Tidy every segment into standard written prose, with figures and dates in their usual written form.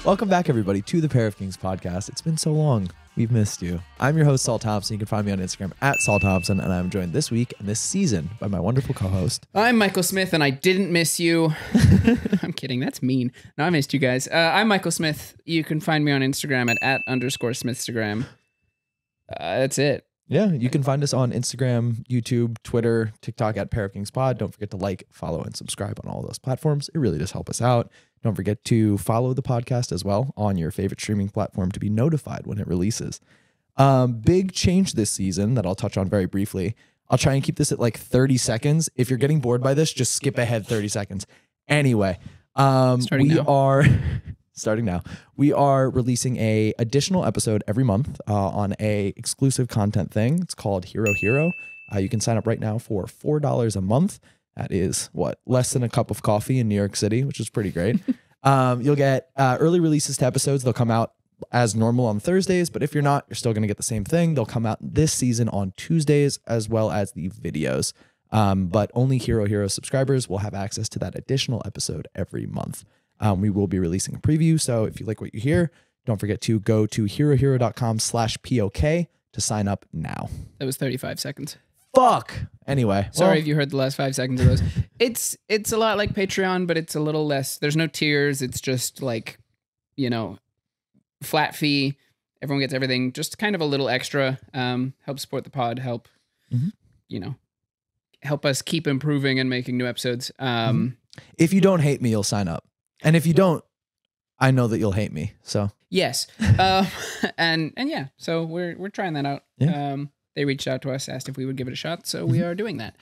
Welcome back, everybody, to the Pair of Kings podcast. It's been so long. We've missed you. I'm your host, Sol Thompson. You can find me on Instagram at Sol Thompson, and I'm joined this week and this season by my wonderful co-host. I'm Michael Smith, and I didn't miss you. I'm kidding. That's mean. No, I missed you guys. I'm Michael Smith. You can find me on Instagram at @_Smithstagram. That's it. Yeah, you can find us on Instagram, YouTube, Twitter, TikTok at Pair of Kings Pod. Don't forget to like, follow, and subscribe on all those platforms. It really does help us out. Don't forget to follow the podcast as well on your favorite streaming platform to be notified when it releases. Big change this season that I'll touch on very briefly. I'll try and keep this at like 30 seconds. If you're getting bored by this, just skip ahead 30 seconds. Anyway, starting now. We are releasing a additional episode every month on a exclusive content thing. It's called Hero Hero. You can sign up right now for $4 a month. That is less than a cup of coffee in New York City, which is pretty great. You'll get early releases to episodes. They'll come out as normal on Thursdays, but if you're not, you're still going to get the same thing. They'll come out this season on Tuesdays as well as the videos. But only Hero Hero subscribers will have access to that additional episode every month. We will be releasing a preview. So if you like what you hear, don't forget to go to herohero.com/POK to sign up now. That was 35 seconds. Fuck. Anyway. Sorry if you heard the last 5 seconds of those. It's a lot like Patreon, but it's a little less. There's no tiers. It's just like, flat fee. Everyone gets everything. Just kind of a little extra. Help support the pod. Help, help us keep improving and making new episodes. If you don't hate me, you'll sign up. And if you don't, I know that you'll hate me. So yes. And yeah, so we're trying that out. Yeah. They reached out to us, asked if we would give it a shot, so we are doing that.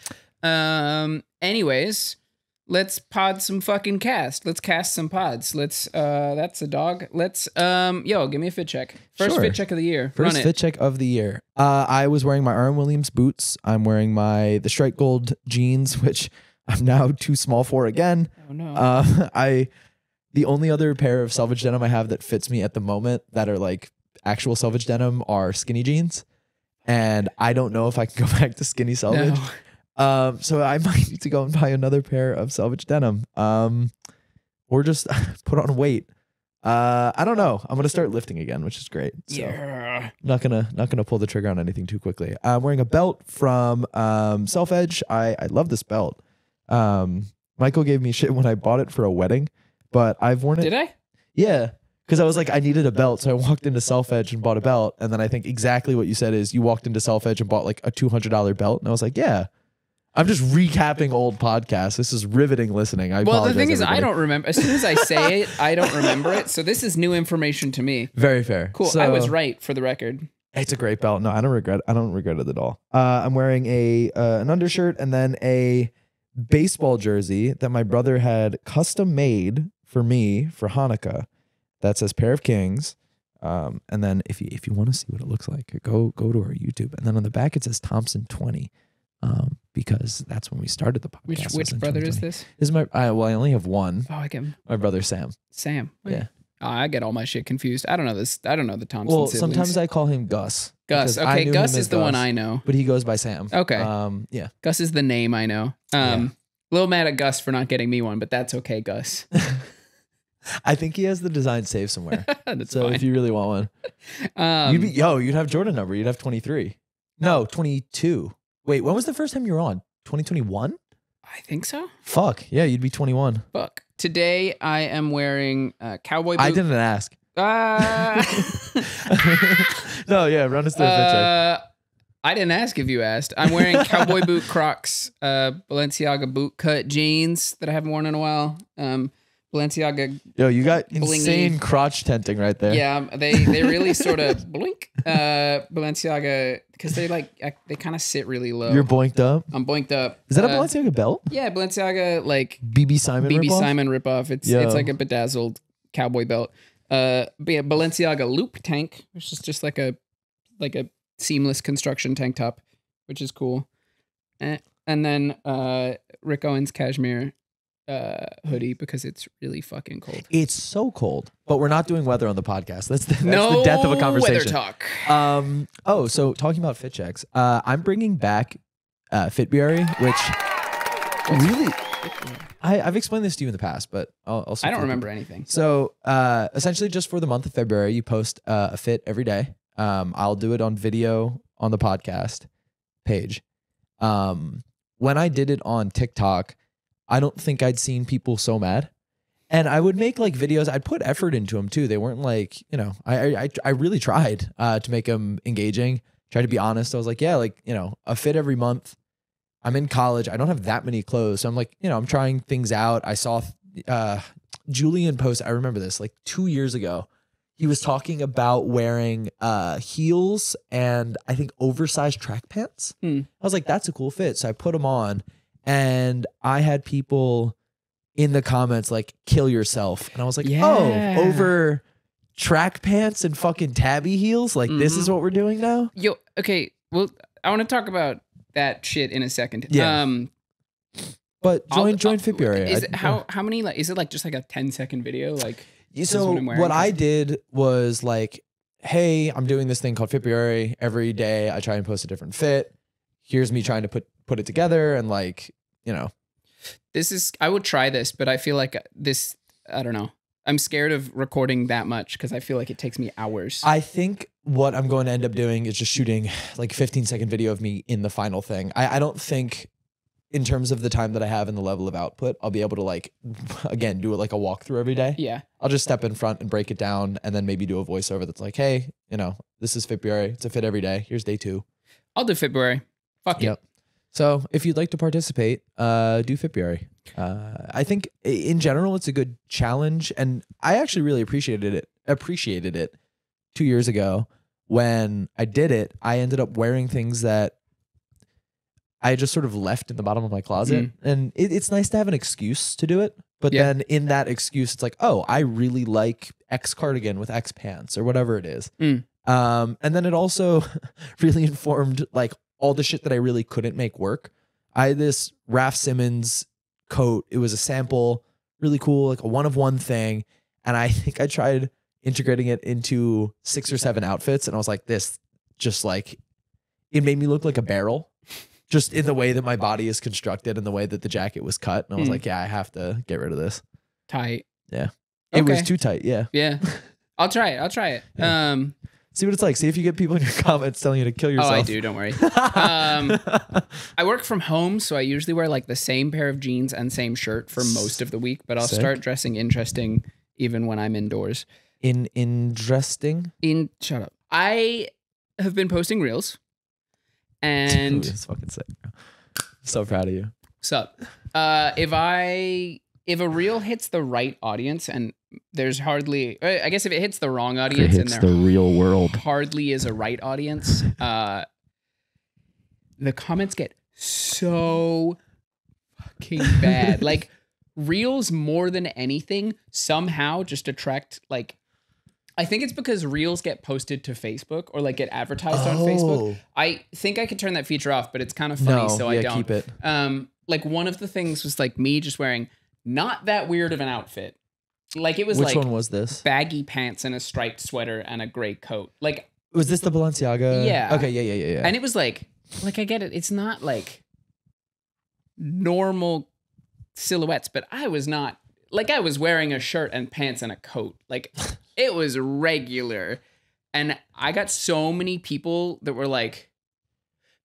Anyways, let's pod some fucking cast. Let's cast some pods. Let's that's a dog. Let's give me a fit check. First fit check of the year. First fit check of the year. I was wearing my R.M. Williams boots. I'm wearing the Strike Gold jeans, which I'm now too small for again. Oh no. The only other pair of selvage denim I have that fits me at the moment that are like actual selvage denim are skinny jeans. And I don't know if I can go back to skinny selvage. No. So I might need to go and buy another pair of selvage denim. Or just put on weight. I don't know. I'm gonna start lifting again, which is great. So yeah. Not gonna pull the trigger on anything too quickly. I'm wearing a belt from Self Edge. I love this belt. Michael gave me shit when I bought it for a wedding, but I've worn it. Did I? Yeah. Because I was like, I needed a belt. So I walked into Self Edge and bought a belt. And then I think exactly what you said is you walked into Self Edge and bought like a $200 belt. And I was like, yeah, I'm just recapping old podcasts. This is riveting listening. Well, the thing is, I don't remember. As soon as I say it, I don't remember it. So this is new information to me. Very fair. Cool. So, I was right for the record. It's a great belt. No, I don't regret it at all. I'm wearing an undershirt and then a baseball jersey that my brother had custom made for me for Hanukkah. That says Pair of Kings. And then if you want to see what it looks like, go to our YouTube. And then on the back, it says Thompson 20. Because that's when we started the podcast. Which brother is this? This is my, I only have one. Oh, I get him. My brother, Sam. Sam. Yeah. Oh, I get all my shit confused. I don't know this. I don't know the Thompson siblings. Sometimes I call him Gus. Gus. Okay. Gus is the one I know. But he goes by Sam. Okay. Yeah. Gus is the name I know. A little mad at Gus for not getting me one, but that's okay, Gus. I think he has the design saved somewhere. That's so fine. if you really want one, you'd have Jordan number. You'd have 23. No, 22. Wait, when was the first time you were on? 2021? I think so. Fuck. Yeah, you'd be 21. Fuck. Today I am wearing cowboy boots. I didn't ask. No, yeah, run us through a fit check. I didn't ask if you asked. I'm wearing cowboy boot Crocs, Balenciaga boot cut jeans that I haven't worn in a while. Balenciaga. Yo, you got insane crotch tenting right there. Yeah, they really sort of blink. Balenciaga, because they kind of sit really low. You're boinked up? I'm boinked up. Is that a Balenciaga belt? Yeah, Balenciaga like BB Simon ripoff. It's like a bedazzled cowboy belt. But yeah, Balenciaga loop tank, which is just like a seamless construction tank top, which is cool. And then Rick Owens cashmere hoodie because it's really fucking cold. It's so cold, but we're not doing weather on the podcast. That's the death of a conversation. Weather talk. So talking about fit checks, I'm bringing back Fitbury, which I've explained this to you in the past, but I'll I don't remember anything. So essentially just for the month of February, you post a fit every day. I'll do it on video on the podcast page. When I did it on TikTok, I don't think I'd seen people so mad. And I would make like videos. I'd put effort into them too. They weren't like, you know, I really tried to make them engaging. Tried to be honest. I was like, yeah, like, you know, a fit every month. I'm in college. I don't have that many clothes. So I'm like, you know, I'm trying things out. I saw Julian post. I remember this like 2 years ago. He was talking about wearing heels and I think oversized track pants. I was like, that's a cool fit. So I put them on and I had people in the comments like, kill yourself. And I was like, oh, over track pants and fucking tabby heels? Like, this is what we're doing now? Yo, okay. Well, I want to talk about that shit in a second. Yeah. But join February. Is it, how many, like, is it like just like a 10-second video? Like, so what I did was like, hey, I'm doing this thing called February. Every day I try and post a different fit. Here's me trying to put it together and like, you know. I would try this, but I feel like this, I don't know. I'm scared of recording that much because I feel like it takes me hours. I think what I'm going to end up doing is just shooting like a 15-second video of me in the final thing. I don't think in terms of the time that I have and the level of output, I'll be able to like, again, do it like a walkthrough every day. Yeah. I'll just step in front and break it down and then maybe do a voiceover that's like, hey, you know, this is February. It's a fit every day. Here's day 2. I'll do February. Fuck it. So if you'd like to participate, do February. I think in general, it's a good challenge. And I actually really appreciated it 2 years ago when I did it. I ended up wearing things that I just sort of left in the bottom of my closet. And it's nice to have an excuse to do it. But then in that excuse, it's like, oh, I really like X cardigan with X pants or whatever it is. And then it also really informed like all the shit that I really couldn't make work. I had this Raf Simons coat. It was a sample, really cool, like a one-of-one thing. And I think I tried integrating it into 6 or 7 outfits. And I was like, this just like, it made me look like a barrel just in the way that my body is constructed and the way that the jacket was cut. And I was like, yeah, I have to get rid of this. Tight. Yeah. It was too tight. Yeah. Yeah. I'll try it. Yeah. See what it's like. See if you get people in your comments telling you to kill yourself. Oh, I do. Don't worry. I work from home, so I usually wear like the same pair of jeans and same shirt for most of the week, but I'll start dressing interesting even when I'm indoors. Interesting? Shut up. I have been posting reels and... Dude, that's fucking sick. I'm so proud of you. Sup. If a reel hits the right audience and there's hardly, I guess if it hits the wrong audience and the real world hardly is a right audience, the comments get so fucking bad. Like reels more than anything somehow just attract like, I think it's because reels get posted to Facebook or like get advertised on Facebook. I think I could turn that feature off, but it's kind of funny, so I don't. Keep it. Like one of the things was like me just wearing not that weird of an outfit. Like it was Which one was this? Baggy pants and a striped sweater and a gray coat. Like was this the Balenciaga? Yeah. Okay, yeah. And it was like I get it. It's not like normal silhouettes, but I was not like I was wearing a shirt and pants and a coat. Like it was regular. And I got so many people that were like,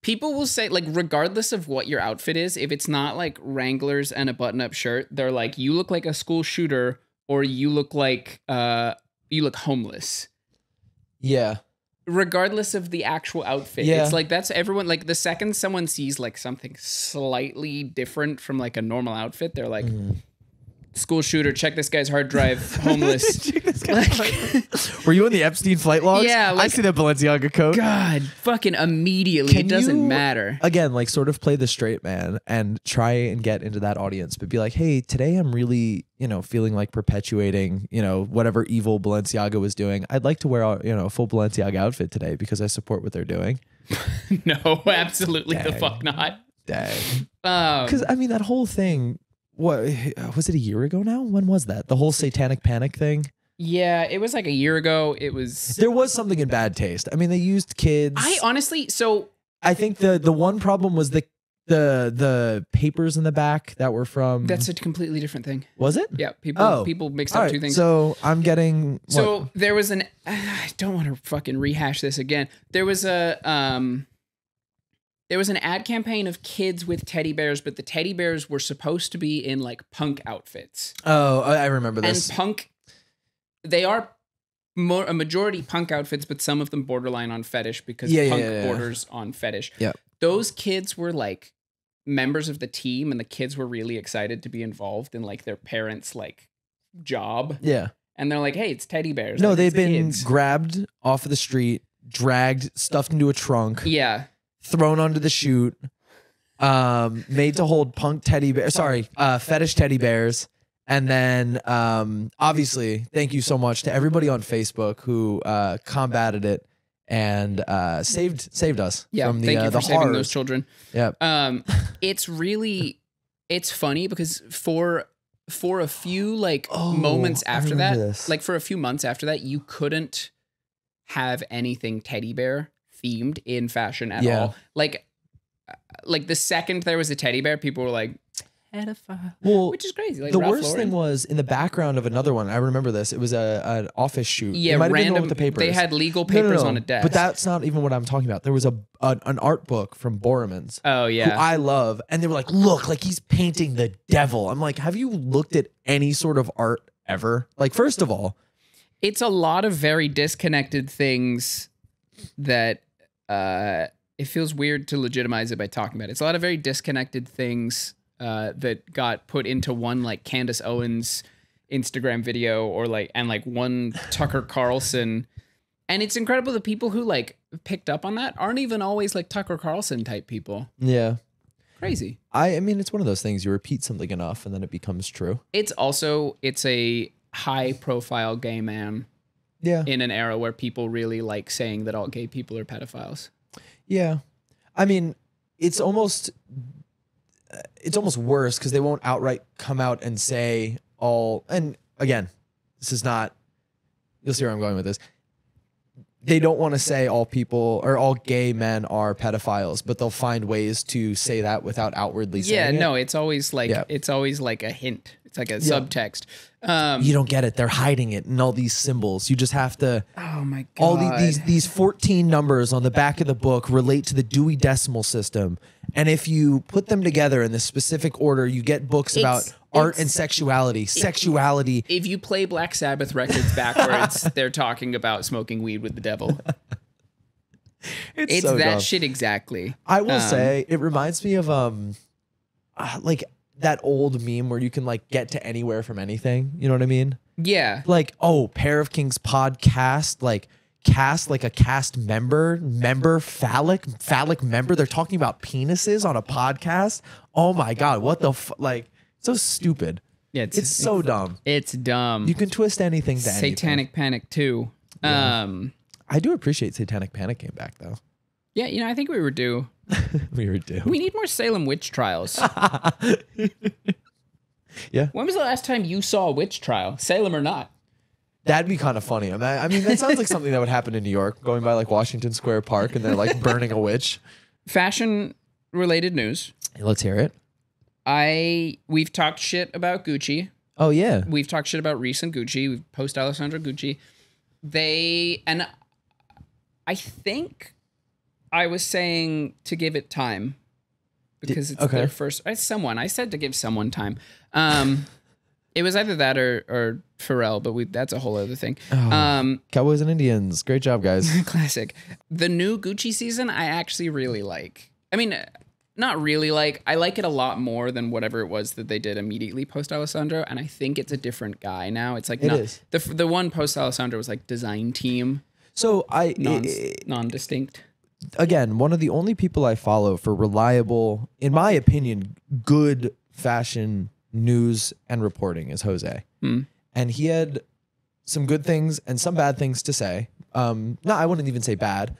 people will say, like, regardless of what your outfit is, if it's not like Wranglers and a button-up shirt, they're like, you look like a school shooter or you look like, you look homeless. Yeah. Regardless of the actual outfit. Yeah. It's like, that's everyone, like, the second someone sees, like, something slightly different from, like, a normal outfit, they're like, school shooter, check this guy's hard drive, homeless. Were you in the Epstein flight logs? Yeah, like, I see that Balenciaga coat. God, fucking immediately. It doesn't matter. Again, like sort of play the straight man and try and get into that audience, but be like, hey, today I'm really, feeling like perpetuating, whatever evil Balenciaga was doing. I'd like to wear, a full Balenciaga outfit today because I support what they're doing. No, absolutely the fuck not. Dang. Because I mean, that whole thing. What was it a year ago now? When was that? The whole satanic panic thing? Yeah, it was like a year ago. There was something in bad taste. I mean, they used kids. I honestly, I think the one problem was the papers in the back that were from. That's a completely different thing. Was it? Yeah, people mixed up two things. So I'm getting. So there was I don't want to fucking rehash this again. There was an ad campaign of kids with teddy bears, but the teddy bears were supposed to be in like punk outfits. Oh, I remember this. And punk, they are a majority punk outfits, but some of them borderline on fetish because punk borders on fetish. Yeah. Those kids were like members of the team, and the kids were really excited to be involved in like their parents' like job. Yeah. And they're like, hey, it's teddy bears. No, like, they've been grabbed off of the street, dragged, stuffed into a trunk. Yeah. Thrown onto the chute, made to hold punk teddy bear. Sorry, fetish teddy bears. And then, obviously, thank you so much to everybody on Facebook who combated it and saved us from the thank you for saving horrors. those children. Yeah. It's funny because for a few moments after that, like for a few months after that, you couldn't have anything teddy bear themed in fashion at all. Like the second there was a teddy bear, people were like, pedophile. Well, which is crazy. Like the Ralph worst Lauren. Thing was in the background of another one. I remember this. It was an office shoot. Yeah, it might have been the one random. with the papers. They had legal papers on a desk. But that's not even what I'm talking about. There was an art book from Boremans. Oh yeah, who I love, and they were like, "Look, like he's painting the devil." I'm like, "Have you looked at any sort of art ever?" Like, first of all, it's a lot of very disconnected things that it feels weird to legitimize it by talking about it. It's a lot of very disconnected things that got put into one like Candace Owens Instagram video or like one Tucker Carlson. And it's incredible the people who like picked up on that aren't even always like Tucker Carlson type people. Yeah. Crazy. I mean, it's one of those things you repeat something enough and then it becomes true. It's a high profile gay man. Yeah. In an era where people really like saying that all gay people are pedophiles. Yeah. I mean, it's almost worse because they won't outright come out and say all, and again, this is not, you'll see where I'm going with this. They don't want to say all people or all gay men are pedophiles, but they'll find ways to say that without outwardly saying it. No, it's always like a hint. It's like a subtext. You don't get it. They're hiding it in all these symbols. You just have to. Oh my God. All these 14 numbers on the back of the book relate to the Dewey Decimal System, and if you put them together in this specific order, you get books about art and sexuality. Sexuality. If you play Black Sabbath records backwards, they're talking about smoking weed with the devil. It's so that dumb. Shit exactly. I will say it reminds me of like that old meme where you can like get to anywhere from anything. You know what I mean? Yeah. Like, Pair of Kings podcast, like cast like a cast member, phallic member. They're talking about penises on a podcast. Oh my God. What the like so stupid. Yeah, it's so dumb. It's dumb. You can twist anything to Satanic Panic too. Yeah. I do appreciate Satanic Panic came back though. Yeah, I think we were due. We were due. We need more Salem witch trials. Yeah. When was the last time you saw a witch trial, Salem or not? That'd be kind of funny. I mean, that sounds like something that would happen in New York, going by like Washington Square Park and they're like burning a witch. Fashion related news. Let's hear it. We've talked shit about Gucci. Oh yeah. We've talked shit about recent Gucci. We've post Alessandro Gucci. I think I was saying to give it time because it's their first. I said to give someone time. It was either that or Pharrell, but that's a whole other thing. Cowboys and Indians, great job, guys. Classic. The new Gucci season, I actually really like. I mean, not really like. I like it a lot more than whatever it was that they did immediately post Alessandro, and I think it's a different guy now. It's like the one post Alessandro was like design team. So non-distinct. Again, one of the only people I follow for reliable, in my opinion, good fashion news and reporting is Jose. And he had some good things and some bad things to say. No, I wouldn't even say bad.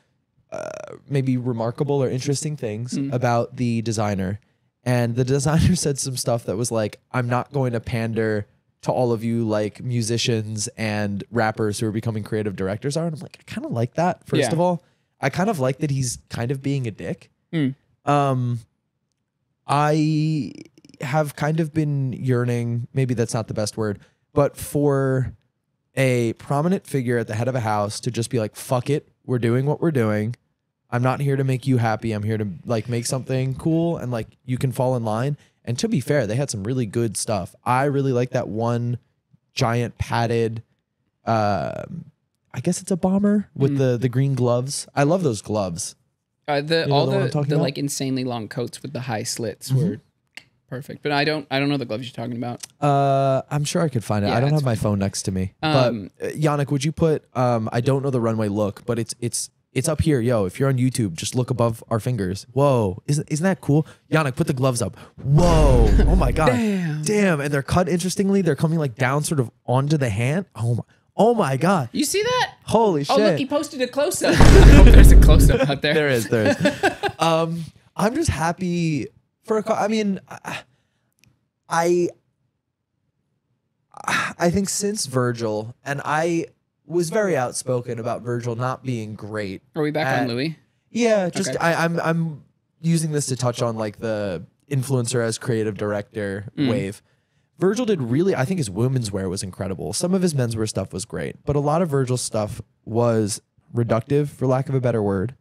Maybe remarkable or interesting things about the designer. And the designer said some stuff that was like, I'm not going to pander to all of you like musicians and rappers who are becoming creative directors are. And I'm like, I kind of like that, first of all. I kind of like that he's kind of being a dick. I have kind of been yearning, maybe that's not the best word, but for a prominent figure at the head of a house to just be like, fuck it, we're doing what we're doing. I'm not here to make you happy. I'm here to like make something cool and like you can fall in line. And to be fair, they had some really good stuff. I really like that one giant padded, I guess it's a bomber with the green gloves. I love those gloves. The like insanely long coats with the high slits were perfect. But I don't know the gloves you're talking about. I'm sure I could find it. Yeah, I don't have my phone next to me. But Yannick, would you put I don't know the runway look, but it's up here. Yo, if you're on YouTube, just look above our fingers. Whoa. Isn't that cool? Yannick, put the gloves up. Whoa. Oh my God. Damn. And they're cut interestingly. They're coming like down sort of onto the hand. Oh my God. You see that? Holy shit. Oh, look, he posted a close-up. I hope there's a close-up out there. There is. I'm just happy for I mean, I think since Virgil, and I was very outspoken about Virgil not being great. Are we back on Louis? Yeah, just okay. I'm using this to touch on like the influencer as creative director wave. Virgil did really, I think his women's wear was incredible. Some of his menswear stuff was great, but a lot of Virgil's stuff was reductive, for lack of a better word.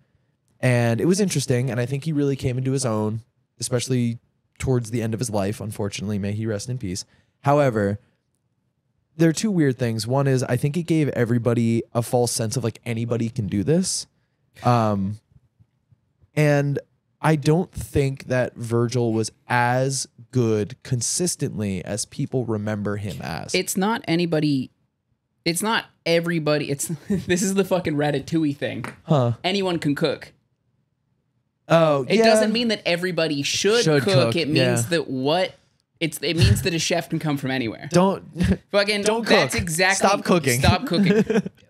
And it was interesting, and I think he really came into his own, especially towards the end of his life, unfortunately. May he rest in peace. However, there are two weird things. One is I think it gave everybody a false sense of like anybody can do this. And I don't think that Virgil was as good consistently as people remember him as. It's not anybody. It's not everybody. It's this is the fucking Ratatouille thing. Huh. Anyone can cook. Oh, it doesn't mean that everybody should cook. It means that it means that a chef can come from anywhere. Don't cook. That's exactly. Stop cooking. Stop cooking.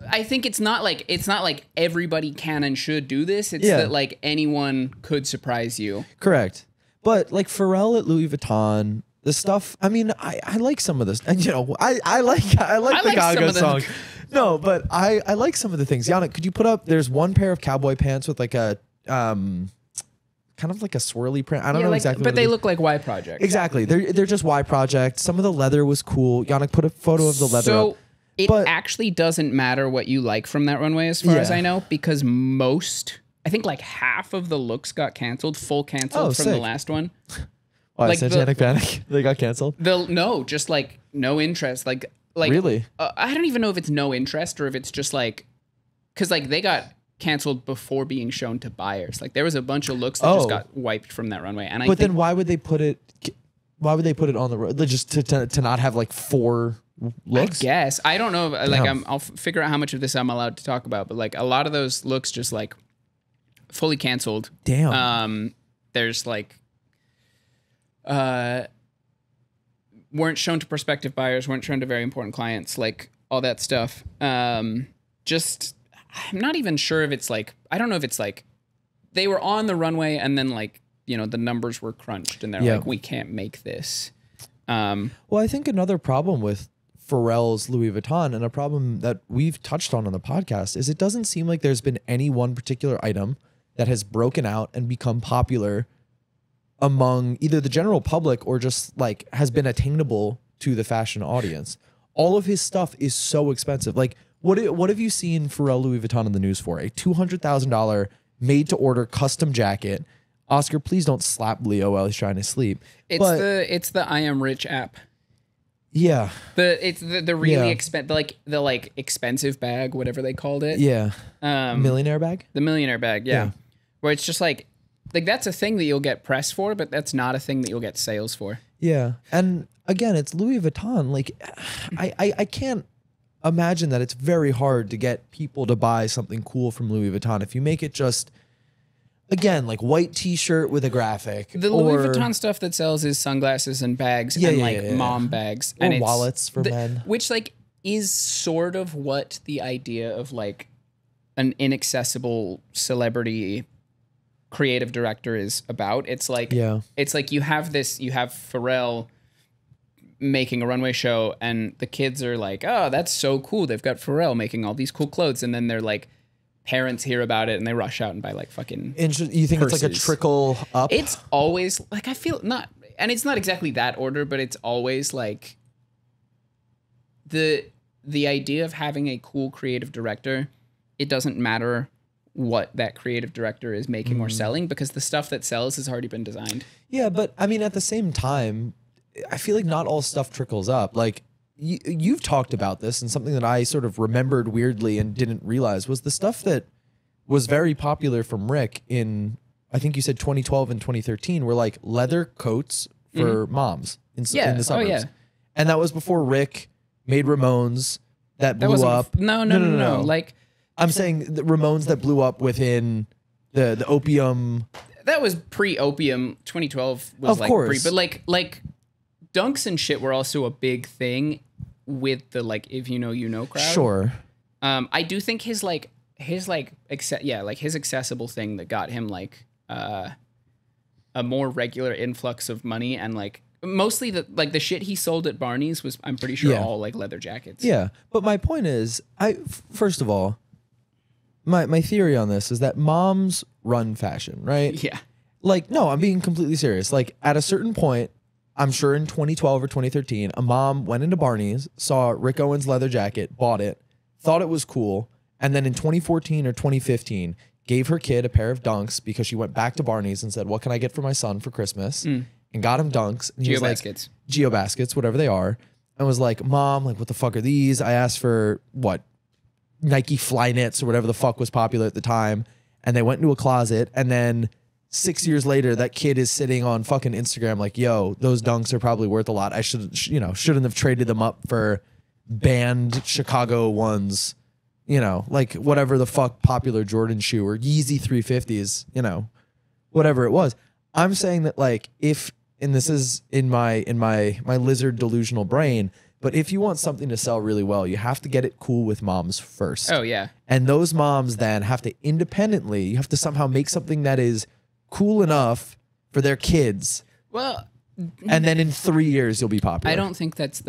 I think it's not like everybody can and should do this. It's that like anyone could surprise you. Correct. But like Pharrell at Louis Vuitton, the stuff. I mean, I like some of this. And you know, I like the Gaga song. No, but I like some of the things. Yannick, could you put up? There's one pair of cowboy pants with like a kind of like a swirly print. I don't know exactly. But they look like Y Project. Exactly. They're just Y Project. Some of the leather was cool. Yannick, put a photo of the leather up. It actually doesn't matter what you like from that runway as far as I know, because I think like half of the looks got canceled, from the last one. Why, like Satanic Panic? They got canceled? No, just like no interest. Like really? I don't even know if it's no interest or if it's just like, because like they got canceled before being shown to buyers. Like there was a bunch of looks that just got wiped from that runway. And then why would they put it? Why would they put it on the road? Just to not have like 4 looks? I guess I don't know. Like I'll figure out how much of this I'm allowed to talk about. But like a lot of those looks just like fully canceled. Damn. There's like weren't shown to prospective buyers, weren't shown to very important clients, like all that stuff. Just I'm not even sure if it's like, I don't know if it's like they were on the runway and then like, you know, the numbers were crunched and they're like, we can't make this. Well, I think another problem with Pharrell's Louis Vuitton, and a problem that we've touched on the podcast, is it doesn't seem like there's been any one particular item that has broken out and become popular among either the general public or just like has been attainable to the fashion audience. All of his stuff is so expensive. Like, what have you seen Pharrell Louis Vuitton in the news for? A $200,000 made-to-order custom jacket. Oscar, please don't slap Leo while he's trying to sleep. It's the I Am Rich app. Yeah. It's the really expensive bag, whatever they called it. Yeah. Millionaire bag? The millionaire bag, yeah. Where it's just like that's a thing that you'll get press for, but that's not a thing that you'll get sales for. Yeah. And again, it's Louis Vuitton. Like I can't imagine that it's very hard to get people to buy something cool from Louis Vuitton if you make it just, again, like white t-shirt with a graphic. The Louis Vuitton stuff that sells is sunglasses and bags and mom bags. Or and wallets for men. Which like is sort of what the idea of like an inaccessible celebrity creative director is about. It's like you have Pharrell making a runway show and the kids are like, oh, that's so cool. They've got Pharrell making all these cool clothes. And then they're like parents hear about it and they rush out and buy like fucking You think purses. It's like a trickle up? It's always like, I feel not, and it's not exactly that order, but it's always like the idea of having a cool creative director. It doesn't matter what that creative director is making or selling, because the stuff that sells has already been designed. Yeah, but I mean, at the same time, I feel like not all stuff trickles up. Like you've talked about this, and something that I sort of remembered weirdly and didn't realize was the stuff that was very popular from Rick in, I think you said 2012 and 2013, were like leather coats for moms in the suburbs. Oh, yeah. And that was before Rick made Ramones that blew up. No. Like, I'm saying the Ramones that blew up within the opium. That was pre-opium. 2012 was of like course. But like dunks and shit were also a big thing with the like if you know crowd. Sure. I do think his accessible thing that got him like a more regular influx of money, and like mostly the shit he sold at Barney's was, I'm pretty sure, all like leather jackets. Yeah, but my point is, first of all, my theory on this is that moms run fashion, right? Yeah. Like, no, I'm being completely serious. Like, at a certain point, I'm sure in 2012 or 2013, a mom went into Barney's, saw Rick Owens' leather jacket, bought it, thought it was cool, and then in 2014 or 2015, gave her kid a pair of Dunks because she went back to Barney's and said, what can I get for my son for Christmas? And got him Dunks. And he was like, Geo Baskets, whatever they are. And was like, Mom, like, what the fuck are these? I asked for, what, Nike Flyknits or whatever the fuck was popular at the time. And they went into a closet, and then 6 years later, that kid is sitting on fucking Instagram like, yo, those Dunks are probably worth a lot. I shouldn't have traded them up for banned Chicago ones, like whatever the fuck popular Jordan shoe or Yeezy 350s, whatever it was. I'm saying that, like, if, and this is in my lizard delusional brain, but if you want something to sell really well, you have to get it cool with moms first. Oh yeah. And those moms then have to independently, you have to somehow make something that is cool enough for their kids. Well, and then in 3 years you'll be popular. I don't think that's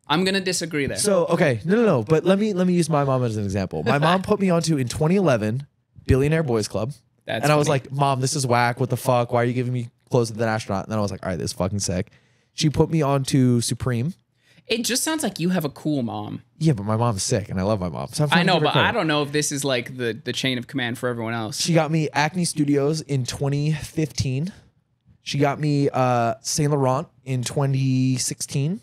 I'm going to disagree there. So, okay. No. But let me use my mom as an example. My mom put me onto, in 2011, Billionaire Boys Club. That's and I was funny. like, Mom, this is whack. What the fuck? Why are you giving me clothes of an astronaut? And then I was like, all right, this is fucking sick. She put me onto Supreme. It just sounds like you have a cool mom. Yeah, but my mom's sick, and I love my mom. So I know, but I don't know if this is like the chain of command for everyone else. She got me Acne Studios in 2015. She got me Saint Laurent in 2016.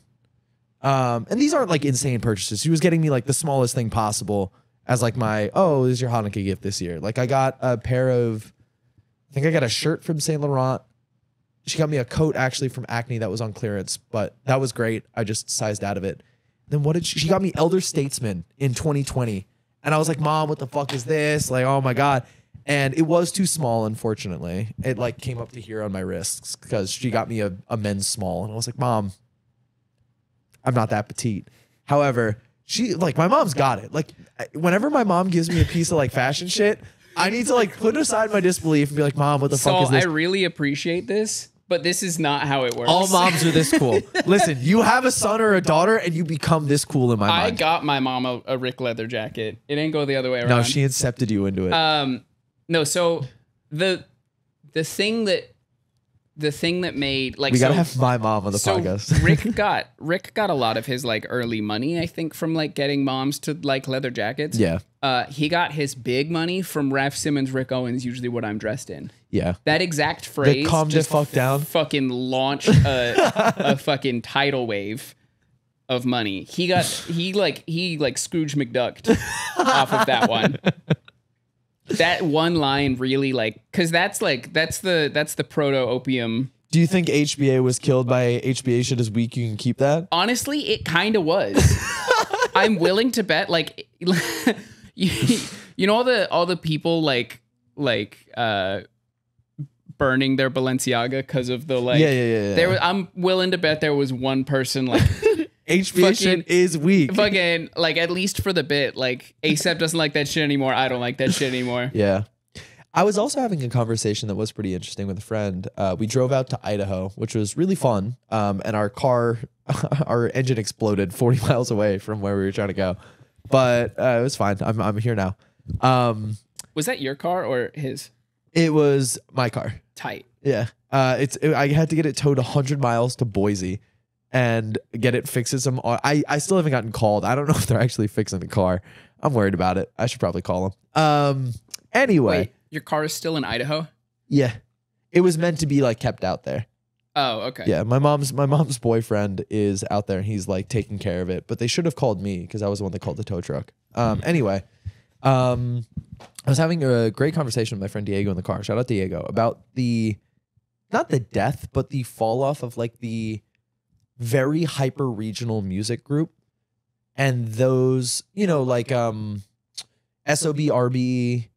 And these aren't like insane purchases. She was getting me like the smallest thing possible as like my, this is your Hanukkah gift this year. Like I got a pair of, I think I got a shirt from Saint Laurent. She got me a coat actually from Acne that was on clearance, but that was great. I just sized out of it. Then what did she got me Elder Statesman in 2020. And I was like, Mom, what the fuck is this? Like, oh my God. And it was too small, unfortunately. It like came up to here on my wrists because she got me a men's small. And I was like, Mom, I'm not that petite. However, my mom's got it. Like whenever my mom gives me a piece of like fashion shit, I need to like put aside my disbelief and be like, Mom, what the fuck is this? I really appreciate this, but this is not how it works. All moms are this cool. Listen, you have a son or a daughter and you become this cool in my mind. I got my mom a Rick leather jacket. It ain't go the other way around. No, she incepted you into it. No, so the thing that made like, we gotta have my mom on the podcast. Rick got a lot of his like early money, I think, from like getting moms to like leather jackets. Yeah. He got his big money from Raf Simons, Rick Owens, usually what I'm dressed in. Yeah. That exact phrase. Calm the fuck down. Fucking launched a fucking tidal wave of money. He Scrooge McDucked off of that one. That one line really because that's the proto opium. Do you think HBA was killed by HBA shit is weak? You can keep that? Honestly, it kind of was. I'm willing to bet you know all the people burning their Balenciaga because of the Yeah. I'm willing to bet there was one person HBA shit is weak. Fucking at least for the bit, ASAP doesn't like that shit anymore. I don't like that shit anymore. Yeah. I was also having a conversation that was pretty interesting with a friend. We drove out to Idaho, which was really fun. And our engine exploded 40 miles away from where we were trying to go. But it was fine. I'm here now. Was that your car or his? It was my car. Tight. Yeah. I had to get it towed 100 miles to Boise and get it fixed. I still haven't gotten called. I don't know if they're actually fixing the car. I'm worried about it. I should probably call them. Anyway. Wait, your car is still in Idaho? Yeah. It was meant to be like kept out there. Oh, okay. Yeah, my mom's boyfriend is out there and he's like taking care of it, but they should have called me because I was the one that called the tow truck. Anyway, I was having a great conversation with my friend Diego in the car. Shout out Diego about not the death, but the fall off of like the very hyper regional music group and those, like SOBRB,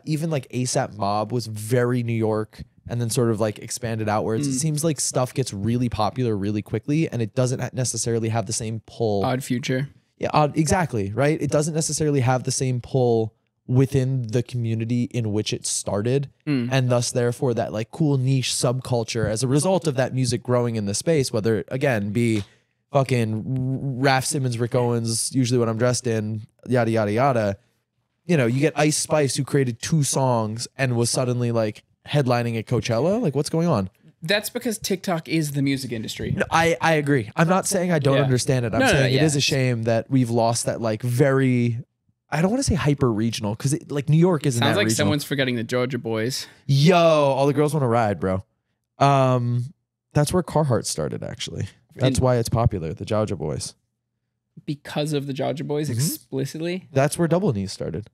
even like ASAP Mob was very New York and then sort of like expanded outwards. It seems like stuff gets really popular really quickly and it doesn't necessarily have the same pull. Odd Future. Yeah, exactly, right? It doesn't necessarily have the same pull within the community in which it started and thus therefore that like cool niche subculture as a result of that music growing in the space, whether it, again, be fucking Raph Simmons, Rick Owens, usually what I'm dressed in, yada, yada, yada. You get Ice Spice who created 2 songs and was suddenly like headlining at Coachella. Like what's going on? That's because TikTok is the music industry. No, I agree. I'm not saying I don't understand it. I'm saying it is a shame that we've lost that like very, I don't want to say hyper regional because like New York isn't Sounds that like regional. someone's forgetting the Georgia Boys. Yo, all the girls want to ride, bro. That's where Carhartt started actually. That's why it's popular, the Georgia Boys. Because of the Georgia Boys explicitly? That's where Double Knees started.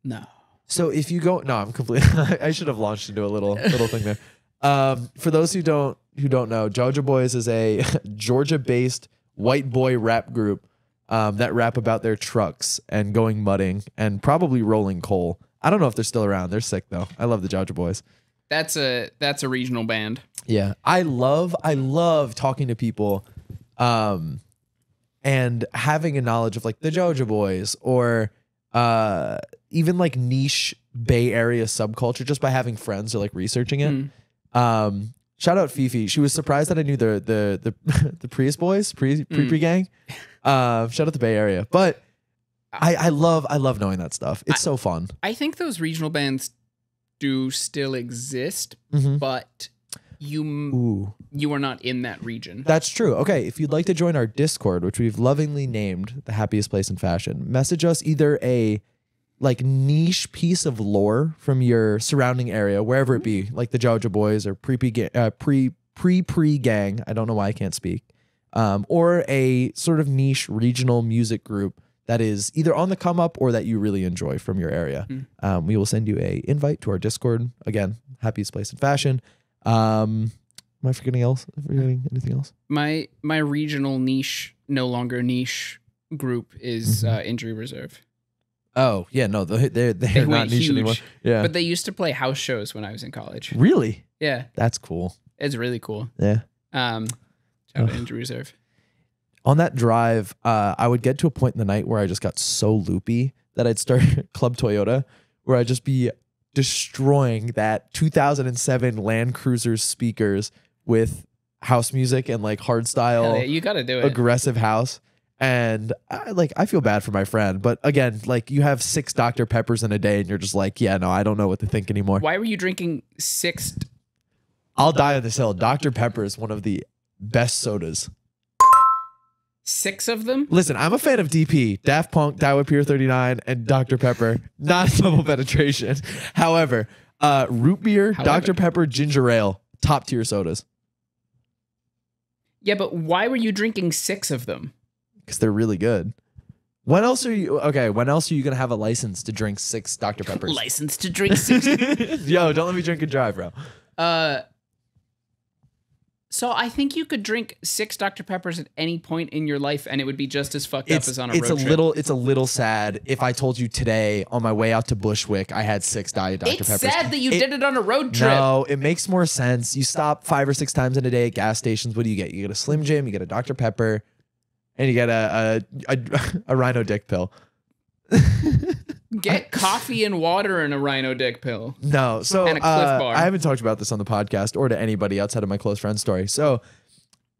No. So if you go, no, I'm completely, I should have launched into a little thing there. For those who don't know, Georgia Boys is a Georgia-based white boy rap group that rap about their trucks and going mudding and probably rolling coal. I don't know if they're still around. They're sick though. I love the Georgia Boys. That's a regional band. Yeah, I love talking to people, and having a knowledge of like the Georgia Boys or even like niche Bay Area subculture just by having friends or like researching it. Shout out Fifi. She was surprised that I knew the Prius Boys, pre gang. Shout out the Bay Area. But I love knowing that stuff. It's so fun. I think those regional bands do still exist, but you are not in that region. That's true. Okay, if you'd like to join our Discord, which we've lovingly named The Happiest Place in Fashion, message us either a like niche piece of lore from your surrounding area, wherever it be, like the Georgia Boys or pre gang. I don't know why I can't speak. Or a sort of niche regional music group that is either on the come up or that you really enjoy from your area. We will send you a invite to our Discord. Again, Happiest Place in Fashion. Am I forgetting anything else? My regional niche, no longer niche group is Injury Reserve. Oh, yeah, no, they're not niche anymore. Yeah. But they used to play house shows when I was in college. Really? Yeah. That's cool. It's really cool. Yeah. Shout out to Injury Reserve. On that drive, I would get to a point in the night where I just got so loopy that I'd start Club Toyota, where I'd just be destroying that 2007 Land Cruiser speakers with house music and like hard style, you gotta do it. Aggressive house. And I feel bad for my friend, but again, like you have 6 Dr. Peppers in a day and you're just like, yeah, no, I don't know what to think anymore. Why were you drinking 6? I'll die on this hill. Dr. Pepper is one of the best sodas. 6 of them? Listen, I'm a fan of DP, Daft Punk, Daiwa Pier 39, and Dr. Pepper. Not double penetration. However, root beer, Dr. Pepper, ginger ale, top tier sodas. Yeah, but why were you drinking 6 of them? Because they're really good. When else are you gonna have a license to drink 6 Dr. Peppers? License to drink 6? Yo, don't let me drink and drive, bro. So I think you could drink 6 Dr. Peppers at any point in your life and it would be just as fucked up as on a road trip. It's a little sad if I told you today on my way out to Bushwick I had 6 Diet Dr. Peppers. It's sad that you did it on a road trip. No, it makes more sense. You stop 5 or 6 times in a day at gas stations. What do? You get a Slim Jim, you get a Dr. Pepper, and you get a Rhino Dick pill. Get coffee and water in a Rhino Dick pill. No, so and a Cliff Bar. I haven't talked about this on the podcast or to anybody outside of my close friend story. So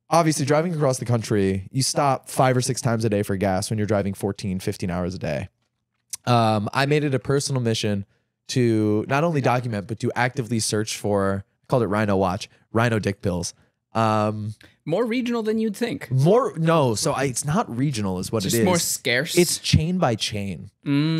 obviously driving across the country, you stop 5 or 6 times a day for gas when you're driving 14, 15 hours a day. I made it a personal mission to not only document, but to actively search for, I called it Rhino Watch, rhino dick pills. More regional than you'd think. It's not regional is what it is. Just more scarce. It's chain by chain.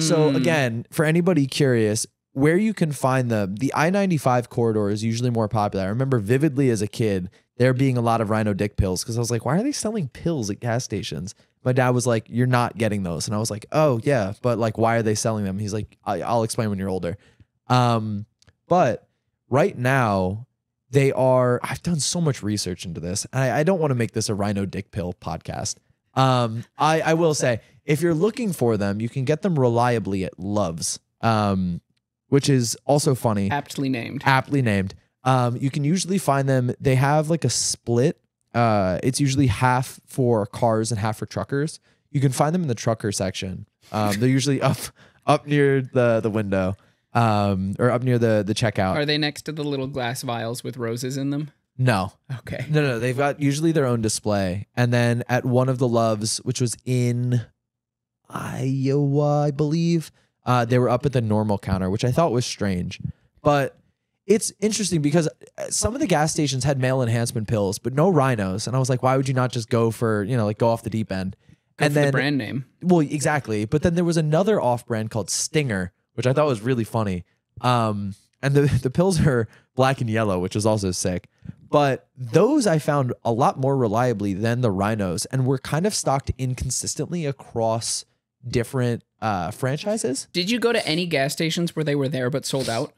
So again, for anybody curious, where you can find them, the I-95 corridor is usually more popular. I remember vividly as a kid, there being a lot of rhino dick pills because I was like, why are they selling pills at gas stations? My dad was like, you're not getting those. And I was like, oh yeah, but like, why are they selling them? He's like, I'll explain when you're older. But right now I've done so much research into this. And I don't want to make this a rhino dick pill podcast. I will say, if you're looking for them, you can get them reliably at Love's, which is also funny. Aptly named. You can usually find them. They have like a split. It's usually half for cars and half for truckers. You can find them in the trucker section. They're usually up near the window, or up near the checkout. Are they next to the little glass vials with roses in them? No. Okay. No. They've got usually their own display. And then at one of the Loves, which was in Iowa, I believe, they were up at the normal counter, which I thought was strange. But it's interesting because some of the gas stations had male enhancement pills, but no rhinos. And I was like, why would you not just go for, like go off the deep end? And then the brand name. Well, exactly. But then there was another off brand called Stinger, which I thought was really funny. And the pills are black and yellow, which is also sick. But those I found a lot more reliably than the rhinos, and were kind of stocked inconsistently across different franchises. Did you go to any gas stations where they were there but sold out?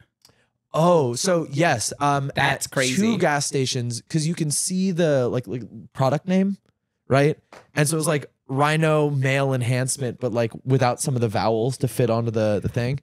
Oh, so yes. That's crazy. 2 gas stations, because you can see the like product name, right? And so it was like Rhino male enhancement, but like without some of the vowels to fit onto the thing.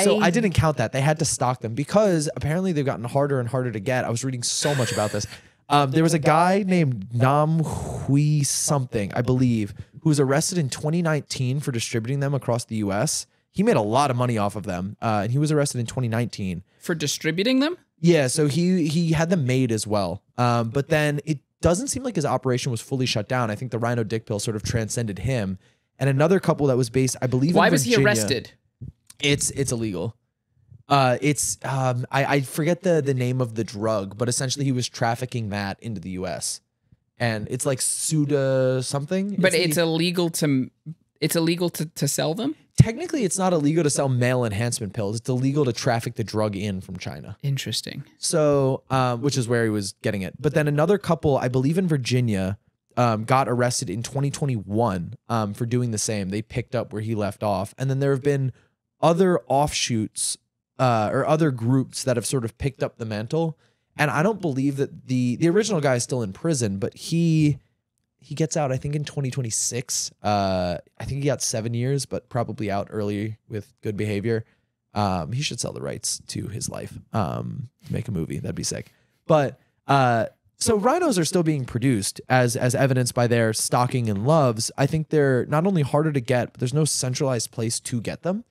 So I didn't count that. They had to stock them because apparently they've gotten harder and harder to get. I was reading so much about this. There was a guy named Nam Hui something, I believe, who was arrested in 2019 for distributing them across the U.S. He made a lot of money off of them, and he was arrested in 2019. For distributing them? Yeah, so he had them made as well. But then it doesn't seem like his operation was fully shut down. I think the Rhino Dick Pill sort of transcended him. And another couple that was based, I believe, in Virginia. Why was he arrested? It's illegal. I forget the name of the drug, but essentially he was trafficking that into the U.S. And it's like Suda something. But it's illegal to sell them? Technically, it's not illegal to sell male enhancement pills. It's illegal to traffic the drug in from China. Interesting. So, which is where he was getting it. But then another couple, I believe in Virginia, got arrested in 2021 for doing the same. They picked up where he left off. And then there have been other offshoots or other groups that have sort of picked up the mantle. And I don't believe that the original guy is still in prison, but he gets out, I think, in 2026. I think he got 7 years, but probably out early with good behavior. He should sell the rights to his life, make a movie. That'd be sick. But so rhinos are still being produced as evidenced by their stocking in Loves. I think they're not only harder to get, but there's no centralized place to get them.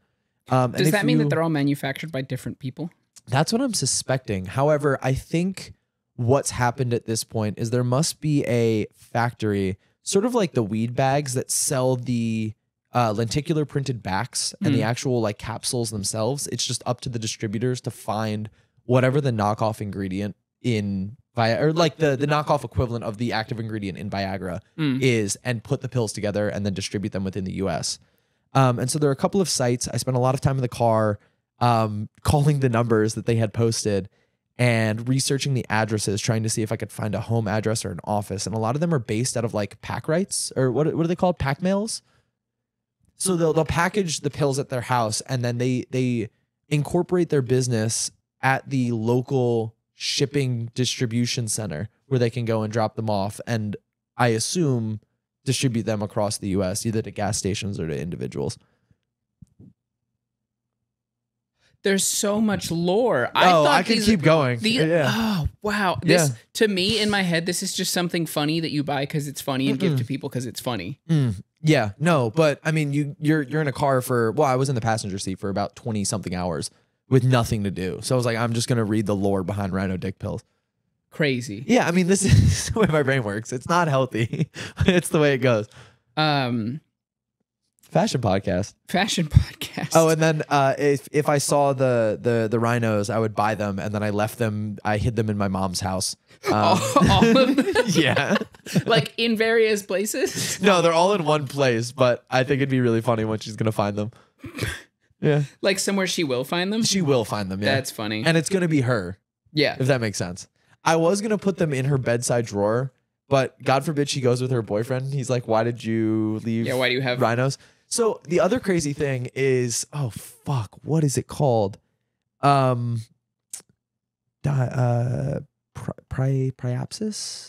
Does that mean that they're all manufactured by different people? That's what I'm suspecting. However, I think what's happened at this point is there must be a factory, sort of like the weed bags that sell the lenticular printed backs and the actual like capsules themselves. It's just up to the distributors to find whatever the knockoff ingredient in or like the knockoff equivalent of the active ingredient in Viagra is, and put the pills together and then distribute them within the US. And so there are a couple of sites. I spent a lot of time in the car calling the numbers that they had posted and researching the addresses, trying to see if I could find a home address or an office. And a lot of them are based out of like pack rights, or what are they called? Pack mails. So they'll package the pills at their house, and then they incorporate their business at the local shipping distribution center where they can go and drop them off. And I assume distribute them across the US, either to gas stations or to individuals. There's so much lore. I could keep going. Oh, wow. This, to me, in my head, this is just something funny that you buy because it's funny and give to people because it's funny. Yeah, no, but I mean, you're in a car I was in the passenger seat for about 20 something hours with nothing to do. So I was like, I'm just going to read the lore behind Rhino Dick Pills. Crazy. Yeah, I mean, this is the way my brain works. It's not healthy. It's the way it goes. Fashion podcast. Fashion podcast. Oh, and then if I saw the rhinos, I would buy them, and then I hid them in my mom's house. All of them? Yeah. Like in various places? No, they're all in one place, but I think it'd be really funny when she's gonna find them. Yeah. Like somewhere she will find them? She will find them, yeah. That's funny. And it's gonna be her. Yeah. If that makes sense. I was gonna put them in her bedside drawer, but God forbid she goes with her boyfriend. He's like, why did you leave why do you have rhinos? So the other crazy thing is, oh fuck, what is it called? Priapsis?